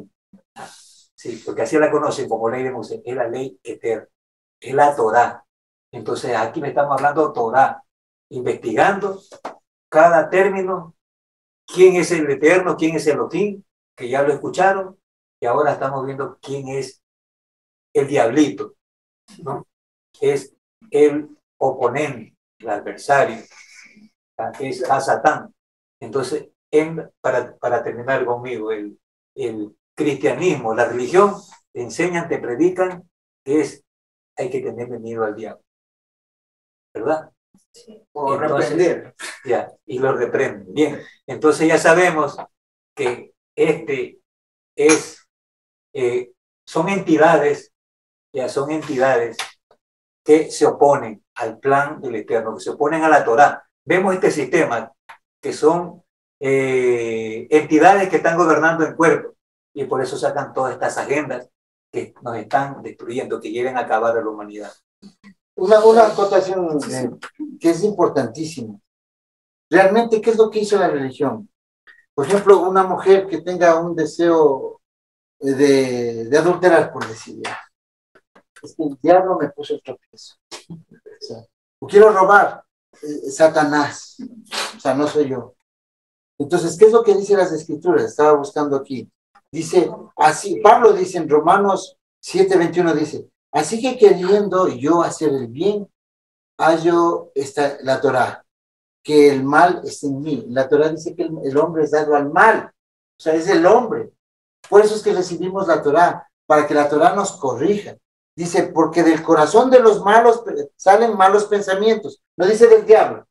Sí, porque así la conocen como ley de Moisés, es la ley eterna, es la Torá. Entonces aquí le estamos hablando Torá, investigando cada término, quién es el Eterno, quién es Elohim, que ya lo escucharon, y ahora estamos viendo quién es el diablito, ¿no? Es el oponente, el adversario, es a Satán. Entonces, para terminar conmigo, el cristianismo, la religión, te enseñan, te predican, hay que tenerle miedo al diablo, ¿verdad? O reprender. Ya, y lo reprenden. Bien, entonces ya sabemos que son entidades que se oponen al plan del Eterno, que se oponen a la Torá. Vemos este sistema que son entidades que están gobernando en cuerpo y por eso sacan todas estas agendas que nos están destruyendo, que quieren acabar a la humanidad. Una acotación que es importantísima. Realmente, ¿qué es lo que hizo la religión? Por ejemplo, una mujer que tenga un deseo de adulterar, por decir ya. Es que el diablo me puso el tropiezo. O sea, o quiero robar, Satanás. O sea, no soy yo. Entonces, ¿qué es lo que dicen las Escrituras? Estaba buscando aquí. Dice, así, Pablo dice en Romanos 7:21, dice, así que queriendo yo hacer el bien, hallo la Torá, que el mal es en mí. La Torá dice que el hombre es dado al mal. O sea, es el hombre. Por eso es que recibimos la Torá, para que la Torá nos corrija. Dice, porque del corazón de los malos salen malos pensamientos. No dice del diablo.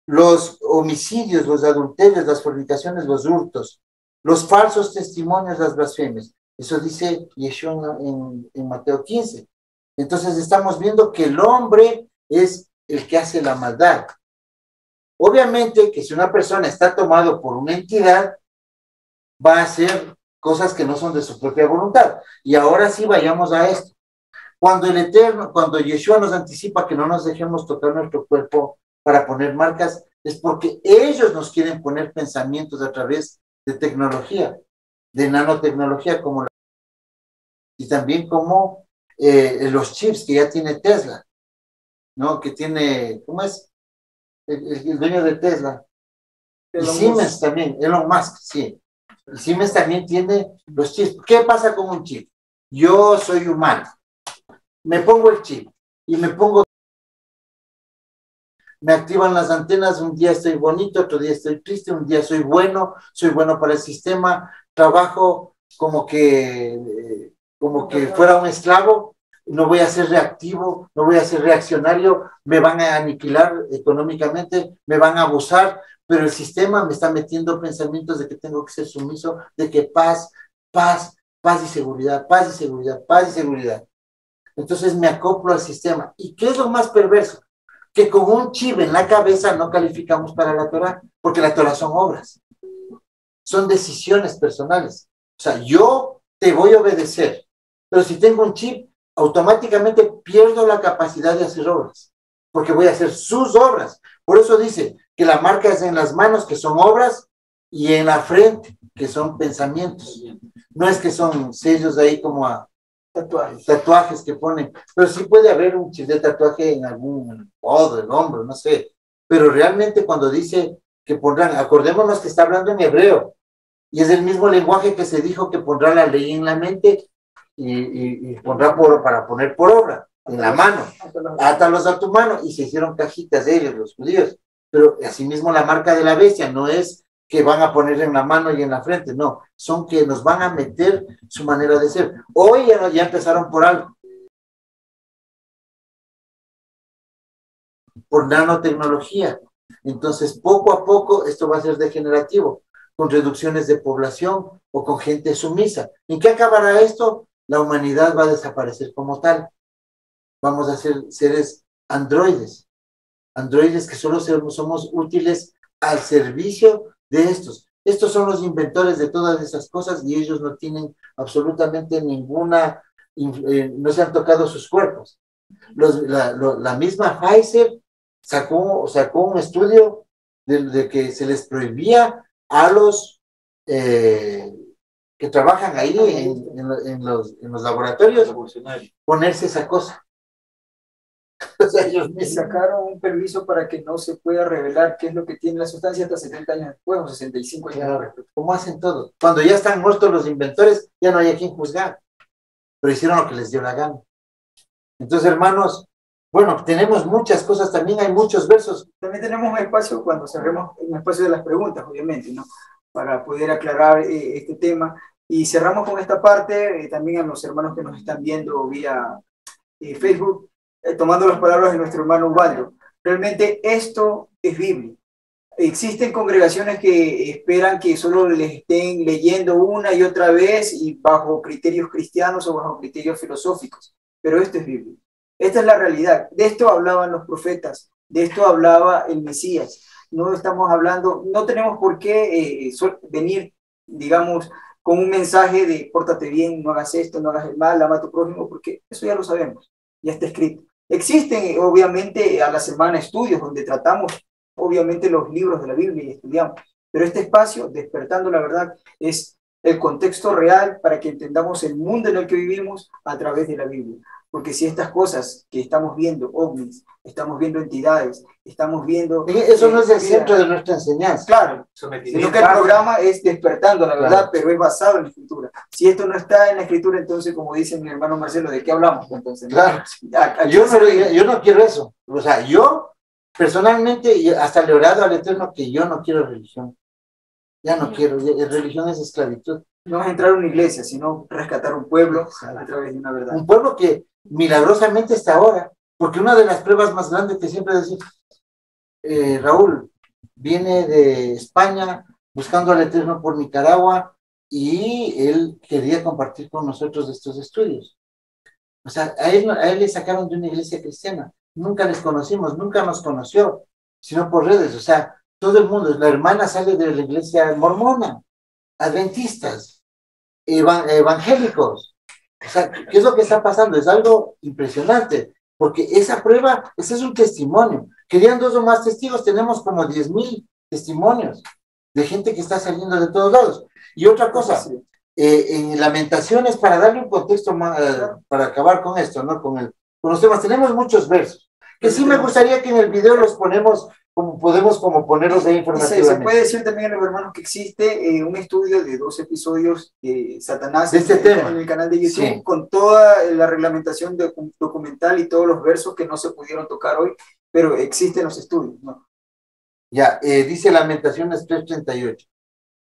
Los homicidios, los adulterios, las fornicaciones, los hurtos, los falsos testimonios, las blasfemias. Eso dice Yeshua en Mateo 15. Entonces estamos viendo que el hombre es el que hace la maldad. Obviamente que si una persona está tomado por una entidad, va a hacer cosas que no son de su propia voluntad. Y ahora sí vayamos a esto. Cuando Yeshua nos anticipa que no nos dejemos tocar nuestro cuerpo para poner marcas, es porque ellos nos quieren poner pensamientos a través de tecnología, de nanotecnología, y también como los chips que ya tiene Tesla, ¿no? Que tiene, ¿cómo es? El dueño de Tesla. Y Siemens también, Elon Musk, sí. Y Siemens también tiene los chips. ¿Qué pasa con un chip? Yo soy humano. Me pongo el chip y me activan las antenas, un día estoy bonito, otro día estoy triste, un día soy bueno para el sistema, trabajo como que fuera un esclavo, no voy a ser reactivo, no voy a ser reaccionario, me van a aniquilar económicamente, me van a abusar, pero el sistema me está metiendo pensamientos de que tengo que ser sumiso, de que paz y seguridad, paz y seguridad, paz y seguridad. Entonces me acoplo al sistema. ¿Y qué es lo más perverso? Que con un chip en la cabeza no calificamos para la Torá, porque la Torá son obras, son decisiones personales. O sea, yo te voy a obedecer, pero si tengo un chip, automáticamente pierdo la capacidad de hacer obras, porque voy a hacer sus obras. Por eso dice que la marca es en las manos, que son obras, y en la frente, que son pensamientos. No es que son sellos ahí como a tatuajes que ponen, pero sí puede haber un chip de tatuaje en algún codo, el hombro, no sé, pero realmente cuando dice que pondrán, acordémonos que está hablando en hebreo, y es el mismo lenguaje que se dijo que pondrá la ley en la mente y pondrá para poner por obra, en la mano, átalos a tu mano, y se hicieron cajitas de ellos, los judíos, pero asimismo la marca de la bestia no es que van a poner en la mano y en la frente, no, son que nos van a meter su manera de ser. Hoy ya empezaron por algo, por nanotecnología. Entonces, poco a poco esto va a ser degenerativo, con reducciones de población o con gente sumisa. ¿En qué acabará esto? La humanidad va a desaparecer como tal. Vamos a ser seres androides que solo somos útiles al servicio de estos. Estos son los inventores de todas esas cosas y ellos no tienen absolutamente ninguna, no se han tocado sus cuerpos. La misma Pfizer sacó un estudio de que se les prohibía a los que trabajan ahí en los laboratorios ponerse esa cosa. O sea, ellos Y mismos. sacaron un permiso para que no se pueda revelar qué es lo que tiene la sustancia hasta 70 años después o 65 años Claro, después. ¿cómo hacen todo? Cuando ya están muertos los inventores, ya no hay a quien juzgar. Pero hicieron lo que les dio la gana. Entonces, hermanos, bueno, tenemos muchas cosas, también hay muchos versos. También tenemos un espacio, cuando cerremos, un espacio de las preguntas, obviamente, ¿no? Para poder aclarar este tema. Y cerramos con esta parte, también a los hermanos que nos están viendo vía Facebook, tomando las palabras de nuestro hermano Ubaldo. Realmente esto es Biblia. Existen congregaciones que esperan que solo les estén leyendo una y otra vez y bajo criterios cristianos o bajo criterios filosóficos, pero esto es Biblia. Esta es la realidad. De esto hablaban los profetas, de esto hablaba el Mesías. No estamos hablando, no tenemos por qué venir, digamos, con un mensaje de pórtate bien, no hagas esto, no hagas el mal, ama a tu prójimo, porque eso ya lo sabemos, ya está escrito. Existen, obviamente, a la semana estudios donde tratamos, obviamente, los libros de la Biblia y estudiamos, pero este espacio, Despertando la Verdad, es el contexto real para que entendamos el mundo en el que vivimos a través de la Biblia. Porque si estas cosas que estamos viendo, ovnis, estamos viendo entidades, estamos viendo... Eso no es el centro de nuestra enseñanza. Claro, sino que el programa es Despertando la Verdad, claro, pero es basado en la Escritura. Si esto no está en la Escritura, entonces, como dice mi hermano Marcelo, ¿de qué hablamos? Entonces, claro. ¿no? Yo no quiero eso. O sea, yo personalmente, hasta le he orado al Eterno que yo no quiero religión. Ya no quiero. Religión es esclavitud. No es entrar a una iglesia, sino rescatar un pueblo a través de una verdad. Un pueblo que milagrosamente está ahora, porque una de las pruebas más grandes que siempre decimos, Raúl viene de España buscando al Eterno por Nicaragua y él quería compartir con nosotros estos estudios. O sea, a él le sacaron de una iglesia cristiana, nunca les conocimos, nunca nos conoció, sino por redes. O sea, todo el mundo, la hermana sale de la iglesia mormona, adventistas, evangélicos. O sea, ¿qué es lo que está pasando? Es algo impresionante, porque esa prueba, ese es un testimonio. Querían 2 o más testigos, tenemos como 10,000 testimonios de gente que está saliendo de todos lados. Y otra cosa, en Lamentaciones, para darle un contexto más, para acabar con esto, ¿no? Con los temas, tenemos muchos versos, que sí me gustaría que en el video los ponemos, como podemos como ponerlos ahí informativamente. Se puede decir también a los hermanos que existe un estudio de 2 episodios de Satanás de este tema en el canal de YouTube, sí, con toda la reglamentación documental y todos los versos que no se pudieron tocar hoy, pero existen los estudios, ¿no? Ya, dice Lamentaciones 3:38,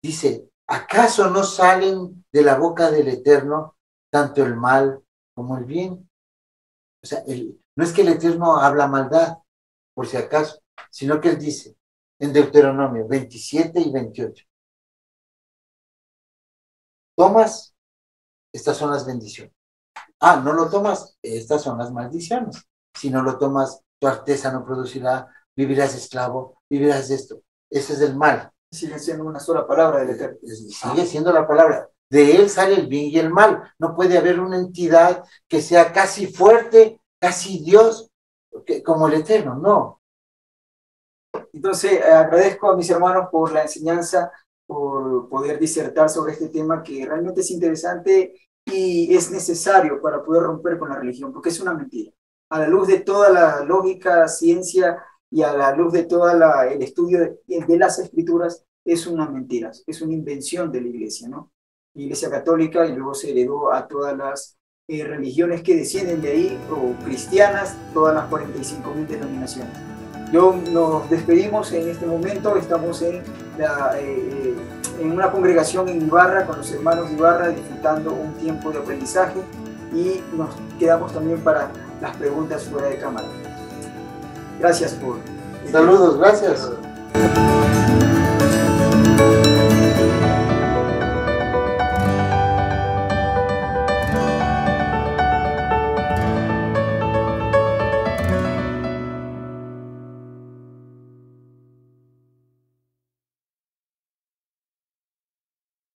dice, ¿acaso no salen de la boca del Eterno tanto el mal como el bien? O sea, no es que el Eterno habla maldad, por si acaso, sino que él dice en Deuteronomio 27 y 28, tomas, estas son las bendiciones. Ah, no lo tomas, estas son las maldiciones. Si no lo tomas, tu arteza no producirá, vivirás esclavo, vivirás de esto. Ese es el mal. Sigue siendo una sola palabra del Eterno. Sigue siendo la palabra. De él sale el bien y el mal. No puede haber una entidad que sea casi fuerte, casi Dios, como el Eterno, no. Entonces, agradezco a mis hermanos por la enseñanza, por poder disertar sobre este tema que realmente es interesante y es necesario para poder romper con la religión, porque es una mentira. A la luz de toda la lógica, ciencia y a la luz de todo el estudio de las escrituras, es una mentira, es una invención de la iglesia, ¿no? La iglesia católica, y luego se heredó a todas las religiones que descienden de ahí, o cristianas, todas las 45,000 denominaciones. Nos despedimos en este momento, estamos en una congregación en Ibarra, con los hermanos de Ibarra, disfrutando un tiempo de aprendizaje, y nos quedamos también para las preguntas fuera de cámara. Gracias por... Saludos, gracias.